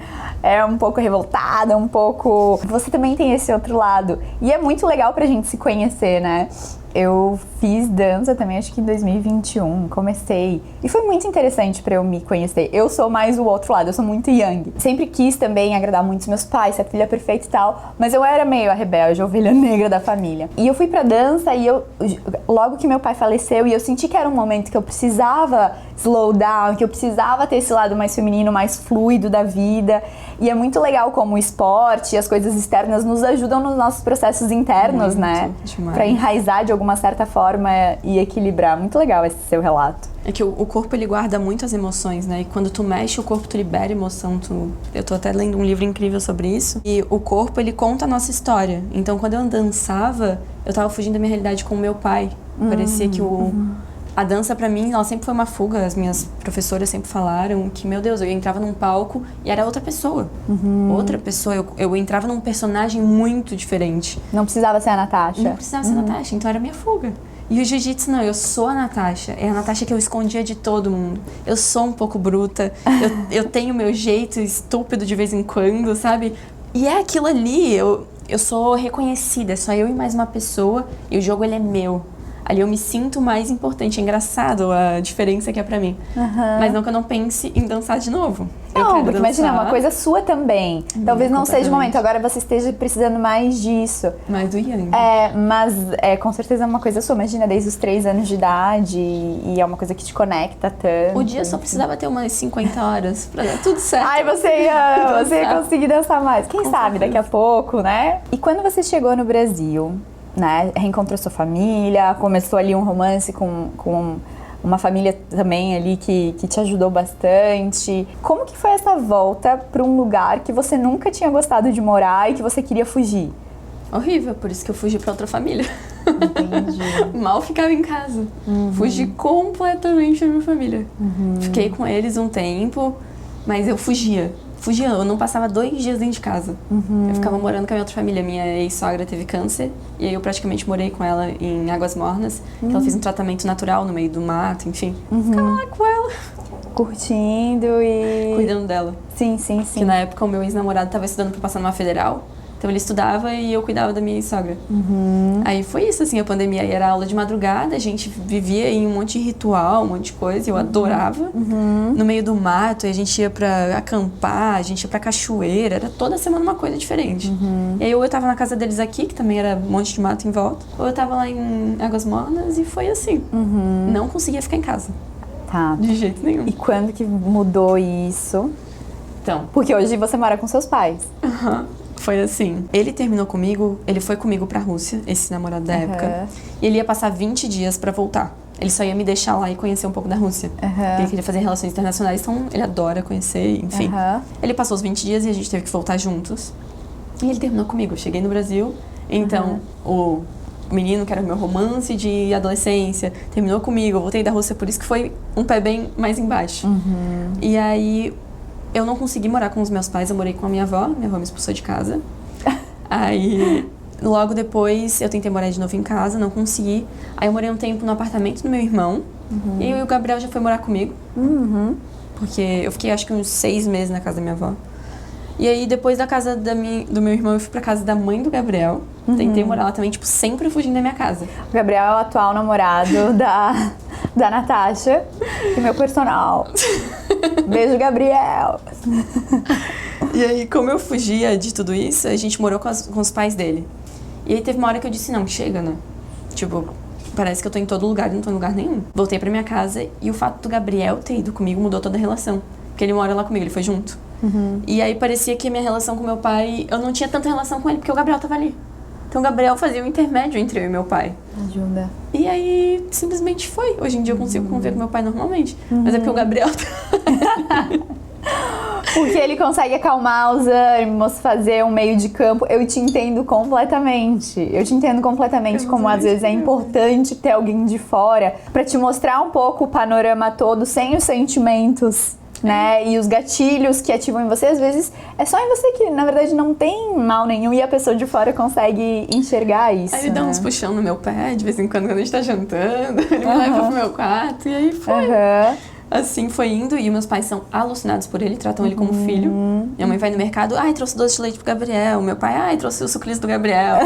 um pouco revoltada, um pouco, você também tem esse outro lado, e é muito legal pra gente se conhecer, né. Eu fiz dança também, acho que em 2021, comecei. E foi muito interessante pra eu me conhecer. Eu sou mais o outro lado, eu sou muito yang. Sempre quis também agradar muito os meus pais, ser a filha perfeita e tal. Mas eu era meio a rebelde, a ovelha negra da família. E eu fui pra dança e logo que meu pai faleceu, e eu senti que era um momento que eu precisava slow down, que eu precisava ter esse lado mais feminino, mais fluido da vida. E é muito legal como o esporte e as coisas externas nos ajudam nos nossos processos internos, né? Demais. Pra enraizar de alguma certa forma e equilibrar. Muito legal esse seu relato. É que o corpo, ele guarda muito as emoções, né? E quando tu mexe o corpo, tu libera emoção. Eu tô até lendo um livro incrível sobre isso. E o corpo, ele conta a nossa história. Então, quando eu dançava, eu tava fugindo da minha realidade com o meu pai. Parecia que a dança, pra mim, ela sempre foi uma fuga. As minhas professoras sempre falaram que, meu Deus, eu entrava num palco e era outra pessoa. Outra pessoa. Eu entrava num personagem muito diferente. Não precisava ser a Natasha. Não precisava ser a Natasha, então era minha fuga. E o jiu-jitsu, não, eu sou a Natasha. É a Natasha que eu escondia de todo mundo. Eu sou um pouco bruta, eu tenho meu jeito estúpido de vez em quando, sabe? E é aquilo ali, eu sou reconhecida, é só eu e mais uma pessoa, e o jogo, ele é meu. Ali eu me sinto mais importante. É engraçado a diferença que é pra mim. Mas não que eu não pense em dançar de novo. Não, porque imagina, é uma coisa sua também. Talvez não seja o momento, agora você esteja precisando mais disso. Mais do Yang. Mas com certeza é uma coisa sua. Imagina, desde os 3 anos de idade, e é uma coisa que te conecta tanto. O dia só precisava ter umas 50 horas pra dar tudo certo. Ai, você ia conseguir dançar mais. Quem sabe, daqui a pouco, né? E quando você chegou no Brasil, né, reencontrou sua família, começou ali um romance com uma família também ali que te ajudou bastante. Como que foi essa volta para um lugar que você nunca tinha gostado de morar e que você queria fugir? Horrível, por isso que eu fugi pra outra família. Entendi. Mal ficava em casa. Fugi completamente da minha família. Fiquei com eles um tempo, mas eu fugia, eu não passava 2 dias dentro de casa. Eu ficava morando com a minha outra família. Minha ex-sogra teve câncer, e aí eu praticamente morei com ela em Águas Mornas, que ela fez um tratamento natural no meio do mato, enfim. Ficava lá com ela. Curtindo e... Cuidando dela. Sim. Que na época o meu ex-namorado estava estudando pra passar numa federal, então ele estudava e eu cuidava da minha ex-sogra. Aí foi isso, assim, a pandemia. Aí era aula de madrugada, a gente vivia em um monte de ritual, um monte de coisa, eu adorava. No meio do mato, a gente ia pra acampar, a gente ia pra cachoeira, era toda semana uma coisa diferente. E aí ou eu tava na casa deles aqui, que também era um monte de mato em volta, ou eu tava lá em Águas Mornas, e foi assim. Não conseguia ficar em casa. Tá. De jeito nenhum. E quando que mudou isso? Então. Porque hoje você mora com seus pais. Foi assim, ele terminou comigo, ele foi comigo pra Rússia, esse namorado da época, e ele ia passar 20 dias pra voltar. Ele só ia me deixar lá e conhecer um pouco da Rússia. Ele queria fazer relações internacionais, então ele adora conhecer, enfim. Ele passou os 20 dias e a gente teve que voltar juntos. E ele terminou comigo, eu cheguei no Brasil, então o menino que era o meu romance de adolescência terminou comigo, eu voltei da Rússia, por isso que foi um pé bem mais embaixo. E aí... eu não consegui morar com os meus pais, eu morei com a minha avó me expulsou de casa. Aí, logo depois, eu tentei morar de novo em casa, não consegui. Aí eu morei um tempo no apartamento do meu irmão, e o Gabriel já foi morar comigo. Porque eu fiquei, acho que uns 6 meses na casa da minha avó. E aí, depois da casa do meu irmão, eu fui pra casa da mãe do Gabriel. Tentei morar lá também, tipo, sempre fugindo da minha casa. O Gabriel é o atual namorado da Natasha e meu personal. Beijo, Gabriel! E aí, como eu fugia de tudo isso, a gente morou com os pais dele. E aí teve uma hora que eu disse, não, chega, né? Tipo, parece que eu tô em todo lugar e não tô em lugar nenhum. Voltei pra minha casa e o fato do Gabriel ter ido comigo mudou toda a relação. Porque ele mora lá comigo, ele foi junto. E aí parecia que a minha relação com meu pai, eu não tinha tanta relação com ele, porque o Gabriel tava ali. Então o Gabriel fazia o intermédio entre eu e meu pai. Ajuda. E aí, simplesmente foi. Hoje em dia eu consigo conviver com meu pai normalmente. Mas é porque o Gabriel Porque ele consegue acalmar os ânimos, fazer um meio de campo. Eu te entendo completamente. Como às vezes é importante ter alguém de fora pra te mostrar um pouco o panorama todo, sem os sentimentos, né? E os gatilhos que ativam em você, às vezes, é só em você que, na verdade, não tem mal nenhum e a pessoa de fora consegue enxergar isso. Aí ele dá uns puxão no meu pé, de vez em quando a gente tá jantando, ele me leva pro meu quarto, e aí foi. Assim foi indo, e meus pais são alucinados por ele, tratam ele como filho. Minha mãe vai no mercado, ai, trouxe doce de leite pro Gabriel. Meu pai, ai, trouxe o sucrilhos do Gabriel.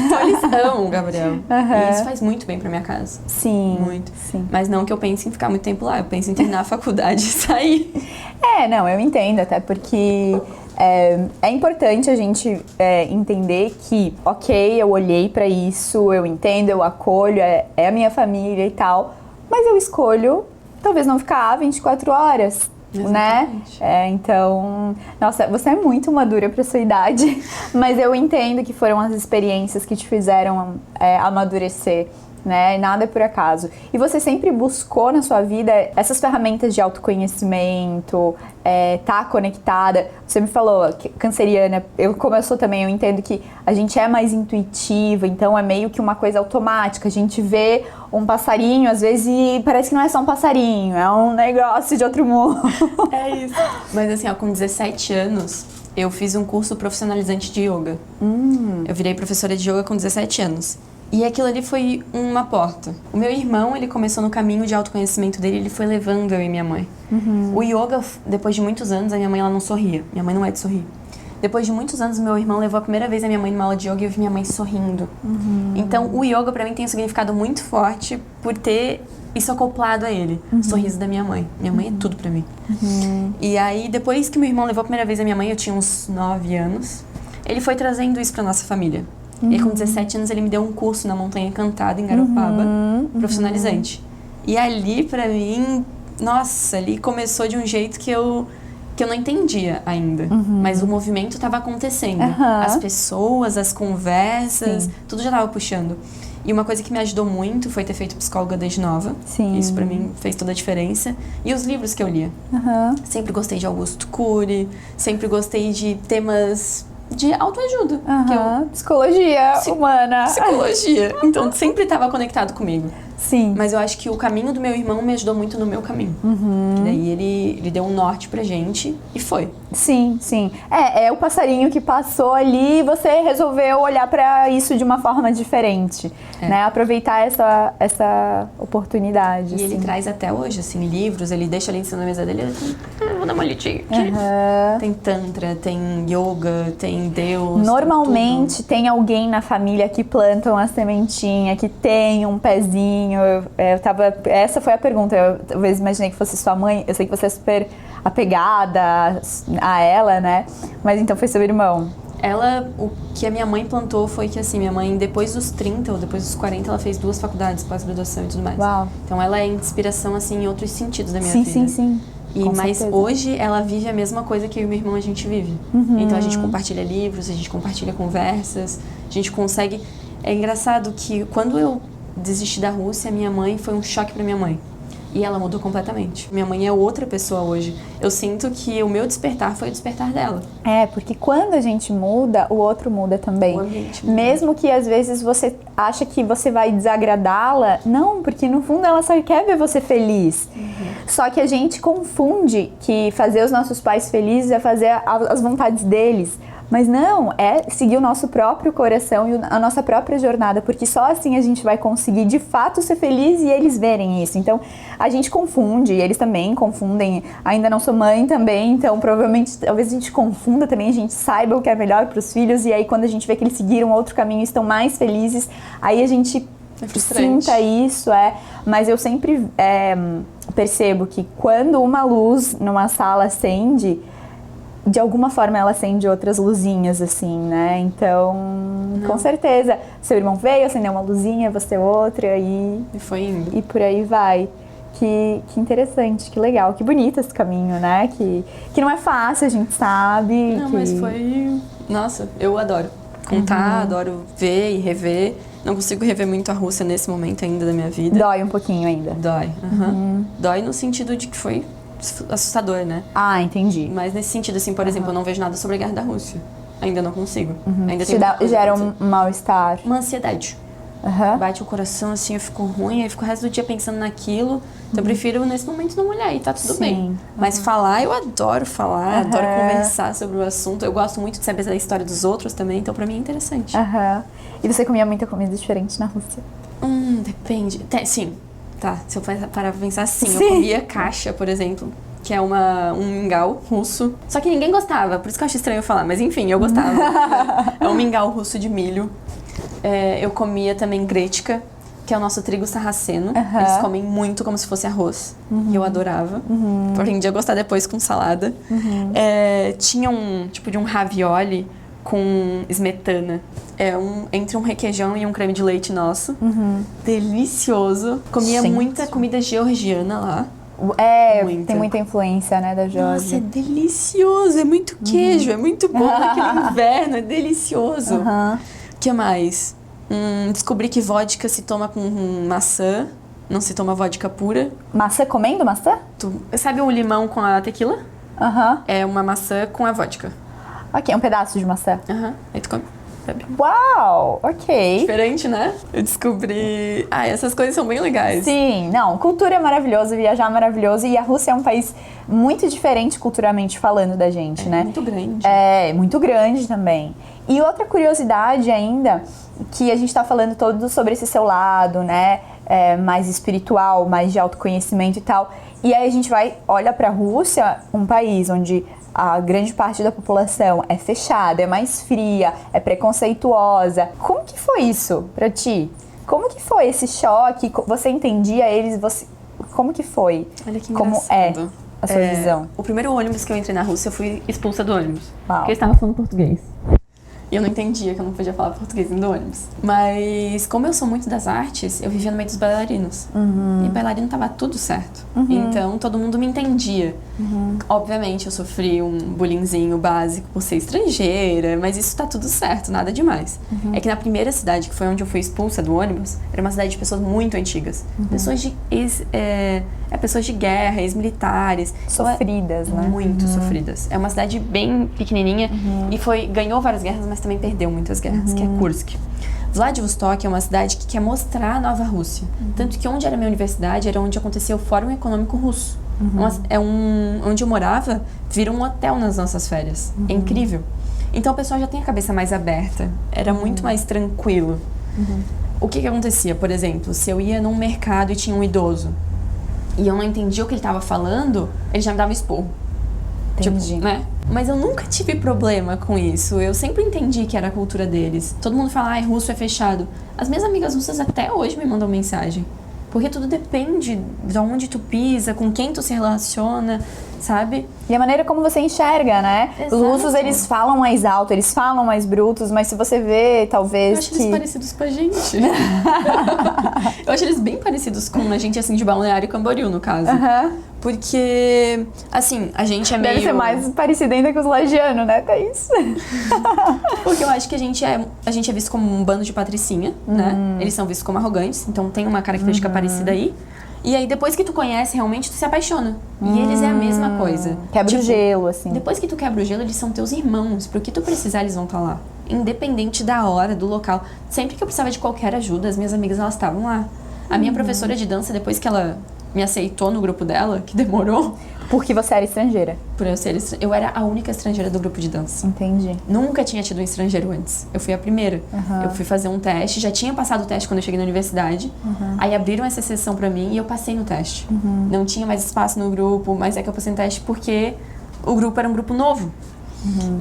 Então eles amam o Gabriel. E isso faz muito bem pra minha casa. Sim. Muito. Sim. Mas não que eu pense em ficar muito tempo lá, eu penso em terminar a faculdade e sair. Não, eu entendo, até porque é importante a gente entender que, ok, eu olhei pra isso, eu entendo, eu acolho, é a minha família e tal, mas eu escolho talvez não ficar 24 horas, exatamente, né? Então, nossa, você é muito madura pra sua idade, mas eu entendo que foram as experiências que te fizeram amadurecer, né? Nada é por acaso. E você sempre buscou na sua vida essas ferramentas de autoconhecimento, tá conectada. Você me falou, canceriana, como eu sou também, eu entendo que a gente é mais intuitiva, então é meio que uma coisa automática. A gente vê um passarinho, às vezes, e parece que não é só um passarinho, é um negócio de outro mundo. É isso. Mas assim, com 17 anos, eu fiz um curso profissionalizante de yoga. Eu virei professora de yoga com 17 anos. E aquilo ali foi uma porta. O meu irmão, ele começou no caminho de autoconhecimento dele, ele foi levando eu e minha mãe. O yoga, depois de muitos anos, a minha mãe ela não sorria. Minha mãe não é de sorrir. Depois de muitos anos, meu irmão levou a primeira vez a minha mãe numa aula de yoga e eu vi minha mãe sorrindo. Então, o yoga pra mim tem um significado muito forte por ter isso acoplado a ele. O sorriso da minha mãe. Minha mãe é tudo pra mim. E aí, depois que meu irmão levou a primeira vez a minha mãe, eu tinha uns 9 anos, ele foi trazendo isso pra nossa família. E aí, com 17 anos, ele me deu um curso na Montanha Encantada, em Garopaba, profissionalizante. E ali, pra mim, nossa, ali começou de um jeito que eu não entendia ainda. Mas o movimento estava acontecendo. As pessoas, as conversas, tudo já estava puxando. E uma coisa que me ajudou muito foi ter feito psicóloga desde nova. Isso pra mim fez toda a diferença. E os livros que eu lia. Sempre gostei de Augusto Cury, sempre gostei de temas de autoajuda. Psicologia humana. Psicologia. Então sempre estava conectado comigo. Sim. Mas eu acho que o caminho do meu irmão me ajudou muito no meu caminho. Que daí ele deu um norte pra gente e foi. Sim. É o passarinho que passou ali e você resolveu olhar pra isso de uma forma diferente, né? Aproveitar essa oportunidade. E ele traz até hoje, assim, livros, ele deixa ali em cima da mesa dele, vou dar uma olhadinha aqui. Tem tantra, tem yoga, tem Deus. Normalmente tem alguém na família que planta uma sementinha, que tem um pezinho. Essa foi a pergunta. Eu talvez imaginei que fosse sua mãe. Eu sei que você é super apegada a ela, né? Mas então foi seu irmão. O que a minha mãe plantou foi que, assim, minha mãe, depois dos 30 ou depois dos 40, ela fez 2 faculdades, pós-graduação e tudo mais. Uau. Então ela é inspiração, assim, em outros sentidos da minha vida. Sim. Mas hoje ela vive a mesma coisa que eu e meu irmão a gente vive. Então a gente compartilha livros, a gente compartilha conversas, a gente consegue... É engraçado que quando eu desisti da Rússia, minha mãe foi um choque pra minha mãe. E ela mudou completamente. Minha mãe é outra pessoa hoje. Eu sinto que o meu despertar foi o despertar dela. Porque quando a gente muda, o outro muda também. O ambiente muda. Mesmo que às vezes você acha que você vai desagradá-la, não, porque no fundo ela só quer ver você feliz. Só que a gente confunde que fazer os nossos pais felizes é fazer as vontades deles. Mas não, é seguir o nosso próprio coração e a nossa própria jornada, porque só assim a gente vai conseguir de fato ser feliz e eles verem isso. Então a gente confunde, e eles também confundem. Ainda não sou mãe também, então provavelmente talvez a gente confunda também, a gente saiba o que é melhor para os filhos, e aí quando a gente vê que eles seguiram outro caminho e estão mais felizes, aí a gente sinta isso, mas eu sempre percebo que quando uma luz numa sala acende, de alguma forma ela acende outras luzinhas, assim, né? Então, com certeza, seu irmão veio, acendeu uma luzinha, você outra e foi indo. E por aí vai. Que interessante, que legal, que bonito esse caminho, né? Que não é fácil, a gente sabe. Não, mas foi... Nossa, eu adoro contar, adoro ver e rever. Não consigo rever muito a Rússia nesse momento ainda da minha vida. Dói um pouquinho ainda. Dói. Dói no sentido de que foi assustador, né? Entendi. Mas nesse sentido, assim, por exemplo, eu não vejo nada sobre a guerra da Rússia. Ainda não consigo. Ainda tem gera um mal-estar. Uma ansiedade. Bate o coração, assim, eu fico ruim, aí fico o resto do dia pensando naquilo. Então eu prefiro, nesse momento, não olhar e tá tudo bem. Mas falar, eu adoro falar, adoro conversar sobre o assunto. Eu gosto muito de saber da história dos outros também, então pra mim é interessante. E você comia muita comida diferente na Rússia? Depende. Sim. Tá, se eu parar pra pensar, sim. Eu comia kasha, por exemplo, que é um mingau russo. Só que ninguém gostava, por isso que eu acho estranho falar, mas enfim, eu gostava. É um mingau russo de milho. Eu comia também grechka, que é o nosso trigo sarraceno. Eles comem muito como se fosse arroz. E eu adorava. Aprendi a gostar depois com salada. Tinha um tipo de um ravioli com smetana. Entre um requeijão e um creme de leite nosso. Delicioso. Comia muita comida georgiana lá. Tem muita influência, né, da Geórgia. Nossa, é delicioso. É muito queijo, é muito bom naquele inverno. É delicioso. O que mais? Descobri que vodka se toma com maçã. Não se toma vodka pura. Maçã comendo maçã? Sabe o limão com a tequila? É uma maçã com a vodka. Ok, um pedaço de maçã. Aí tu come. Sabe? Uau, ok. Diferente, né? Eu descobri... essas coisas são bem legais. Sim, não, cultura é maravilhosa, viajar é maravilhoso. E a Rússia é um país muito diferente culturalmente falando da gente, né? Muito grande. Muito grande também. E outra curiosidade ainda, que a gente tá falando todo sobre esse seu lado, né? mais espiritual, mais de autoconhecimento e tal. E aí a gente olha pra Rússia, um país onde a grande parte da população é fechada, é mais fria, é preconceituosa. Como que foi isso pra ti? Como que foi esse choque? Você entendia eles? Como que foi? Olha que Como engraçado. A sua visão? O primeiro ônibus que eu entrei na Rússia, eu fui expulsa do ônibus. Uau. Porque eu estava falando português. E eu não entendia que eu não podia falar português dentro do ônibus. Mas como eu sou muito das artes, eu vivia no meio dos bailarinos. E bailarino tava tudo certo. Então todo mundo me entendia. Obviamente eu sofri um bullyingzinho básico por ser estrangeira, mas isso tá tudo certo, nada demais. É que na primeira cidade, que foi onde eu fui expulsa do ônibus, era uma cidade de pessoas muito antigas. Pessoas de guerra, ex-militares. Sofridas, né? Muito sofridas. É uma cidade bem pequenininha e ganhou várias guerras, mas também perdeu muitas guerras, que é Kursk. Vladivostok é uma cidade que quer mostrar a nova Rússia. Tanto que onde era a minha universidade era onde acontecia o Fórum Econômico Russo. Onde eu morava, vira um hotel nas nossas férias. É incrível. Então o pessoal já tem a cabeça mais aberta. Era muito mais tranquilo. O que acontecia, por exemplo, se eu ia num mercado e tinha um idoso e eu não entendia o que ele estava falando, ele já me dava esporro. Entendi. Tipo, né? Mas eu nunca tive problema com isso. Eu sempre entendi que era a cultura deles. Todo mundo fala, ai, russo é fechado. As minhas amigas russas até hoje me mandam mensagem. Porque tudo depende de onde tu pisa, com quem tu se relaciona, sabe? E a maneira como você enxerga, né? Exato. Os russos, eles falam mais alto, eles falam mais brutos, mas se você vê, talvez Eu acho eles parecidos com a gente. Eu acho eles bem parecidos com a gente, assim, de Balneário Camboriú, no caso. Porque, assim, a gente é meio... Deve ser mais parecida ainda com os lagianos, né, Thaís? Porque eu acho que a gente é visto como um bando de patricinha, né? Eles são vistos como arrogantes, então tem uma característica parecida aí. E aí, depois que tu conhece, realmente, tu se apaixona. E eles é a mesma coisa. Quebra o gelo, assim. Depois que tu quebra o gelo, eles são teus irmãos. Pro que tu precisar, eles vão estar lá. Independente da hora, do local. Sempre que eu precisava de qualquer ajuda, as minhas amigas, elas estavam lá. A minha professora de dança, depois que ela me aceitou no grupo dela, que demorou... Porque você era estrangeira. Por eu era a única estrangeira do grupo de dança. Entendi. Nunca tinha tido um estrangeiro antes. Eu fui a primeira. Eu fui fazer um teste, já tinha passado o teste quando eu cheguei na universidade. Aí abriram essa sessão pra mim e eu passei no teste. Não tinha mais espaço no grupo, mas é que eu passei no teste porque o grupo era um grupo novo.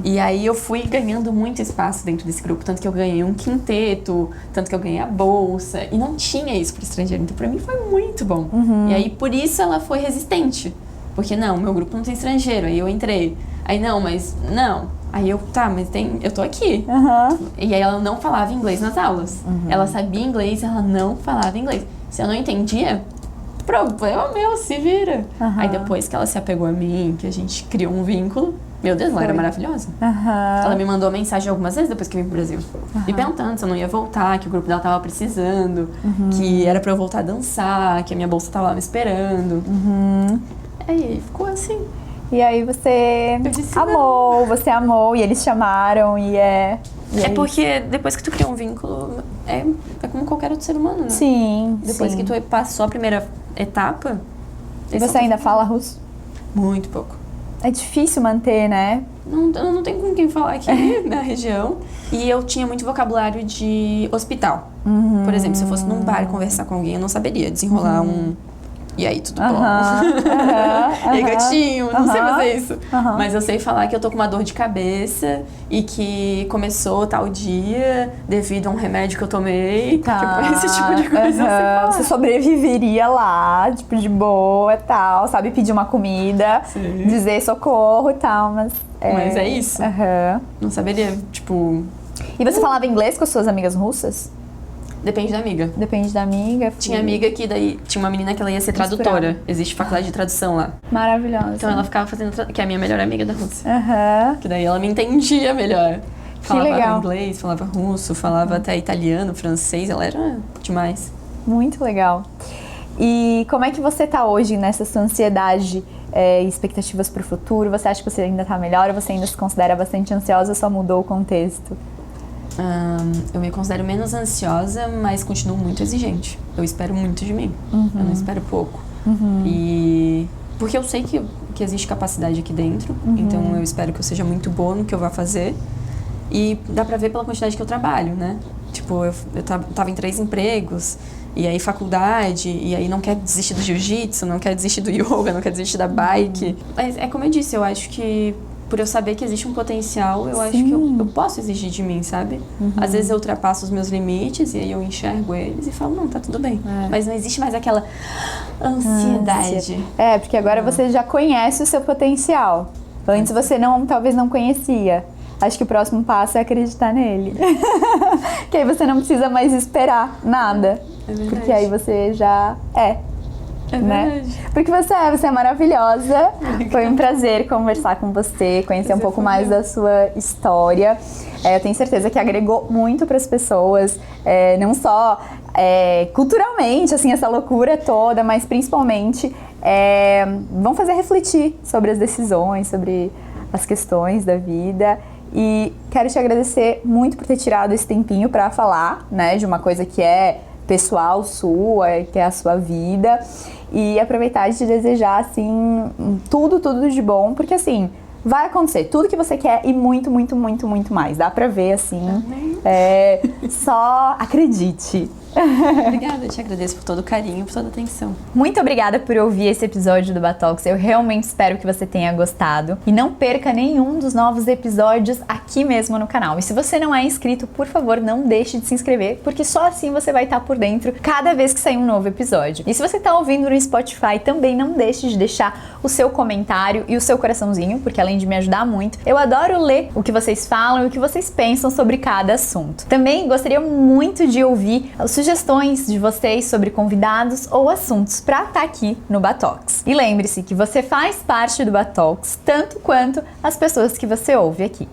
E aí eu fui ganhando muito espaço dentro desse grupo, tanto que eu ganhei um quinteto, tanto que eu ganhei a bolsa, e não tinha isso pro estrangeiro, então pra mim foi muito bom. E aí por isso ela foi resistente, porque não, meu grupo não tem estrangeiro, aí eu entrei, aí não, mas não, aí eu, tá, mas eu tô aqui. E aí ela não falava inglês nas aulas, ela sabia inglês, ela não falava inglês, se eu não entendia, problema meu, se vira. Aí depois que ela se apegou a mim, que a gente criou um vínculo, meu Deus, ela era maravilhosa. Ela me mandou mensagem algumas vezes depois que eu vim pro Brasil. Me perguntando se eu não ia voltar, que o grupo dela tava precisando, que era pra eu voltar a dançar, que a minha bolsa tava lá me esperando. Aí ficou assim. E aí você amou, e eles chamaram, É porque depois que tu cria um vínculo, é como qualquer outro ser humano, né? Sim, Depois que tu passou a primeira etapa... E você ainda fala russo? Muito pouco. É difícil manter, né? Não tem com quem falar aqui na região. E eu tinha muito vocabulário de hospital. Por exemplo, se eu fosse num bar conversar com alguém, eu não saberia desenrolar um... E aí, tudo bom? E aí, gatinho? Não sei fazer isso. Mas eu sei falar que eu tô com uma dor de cabeça e que começou tal dia devido a um remédio que eu tomei. Tipo, esse tipo de coisa eu sei falar. Você sobreviveria lá, tipo, de boa e tal, sabe? Pedir uma comida, dizer socorro e tal, mas... Mas é isso. Não saberia, tipo... E você falava inglês com as suas amigas russas? Depende da amiga. Depende da amiga. Tinha amiga que daí... Tinha uma menina que ela ia ser tradutora. Existe faculdade de tradução lá. Maravilhosa. Então ela ficava fazendo... Que é a minha melhor amiga da Rússia. Que daí ela me entendia melhor. Falava legal. Inglês, falava russo, falava até italiano, francês. Ela era demais. Muito legal. E como é que você tá hoje nessa sua ansiedade e expectativas pro futuro? Você acha que você ainda tá melhor ou você ainda se considera bastante ansiosa ou só mudou o contexto? Eu me considero menos ansiosa, mas continuo muito exigente. Eu espero muito de mim. Eu não espero pouco. E porque eu sei que existe capacidade aqui dentro, então eu espero que eu seja muito boa no que eu vá fazer. E dá pra ver pela quantidade que eu trabalho, né? Tipo, eu tava em 3 empregos, e aí faculdade, e aí não quer desistir do jiu-jitsu, não quer desistir do yoga, não quer desistir da bike. Mas é como eu disse, eu acho que por eu saber que existe um potencial, eu acho que eu posso exigir de mim, sabe? Às vezes eu ultrapasso os meus limites e aí eu enxergo eles e falo, não, tá tudo bem. Mas não existe mais aquela ansiedade. Porque agora você já conhece o seu potencial. Antes você talvez não conhecia. Acho que o próximo passo é acreditar nele. Que aí você não precisa mais esperar nada. É verdade. Porque aí você já é. É Né? verdade. Porque você é maravilhosa. Foi um prazer conversar com você, conhecer um pouco mais da sua história. Eu tenho certeza que agregou muito para as pessoas, não só culturalmente, assim, essa loucura toda, mas principalmente vão fazer refletir sobre as decisões, sobre as questões da vida. E quero te agradecer muito por ter tirado esse tempinho para falar, né, de uma coisa que é pessoal sua, que é a sua vida, e aproveitar de te desejar, assim, tudo de bom, porque, assim, vai acontecer tudo que você quer e muito, muito, muito, muito mais. Dá pra ver, assim, só acredite. Obrigada, eu te agradeço por todo o carinho, por toda a atenção. Muito obrigada por ouvir esse episódio do Batox. Eu realmente espero que você tenha gostado. E não perca nenhum dos novos episódios aqui mesmo no canal. E se você não é inscrito, por favor, não deixe de se inscrever, porque só assim você vai estar por dentro cada vez que sair um novo episódio. E se você está ouvindo no Spotify, também não deixe de deixar o seu comentário e o seu coraçãozinho, porque além de me ajudar muito, eu adoro ler o que vocês falam e o que vocês pensam sobre cada assunto. Também gostaria muito de ouvir sugestões de vocês sobre convidados ou assuntos para estar aqui no Batox. E lembre-se que você faz parte do Batox tanto quanto as pessoas que você ouve aqui.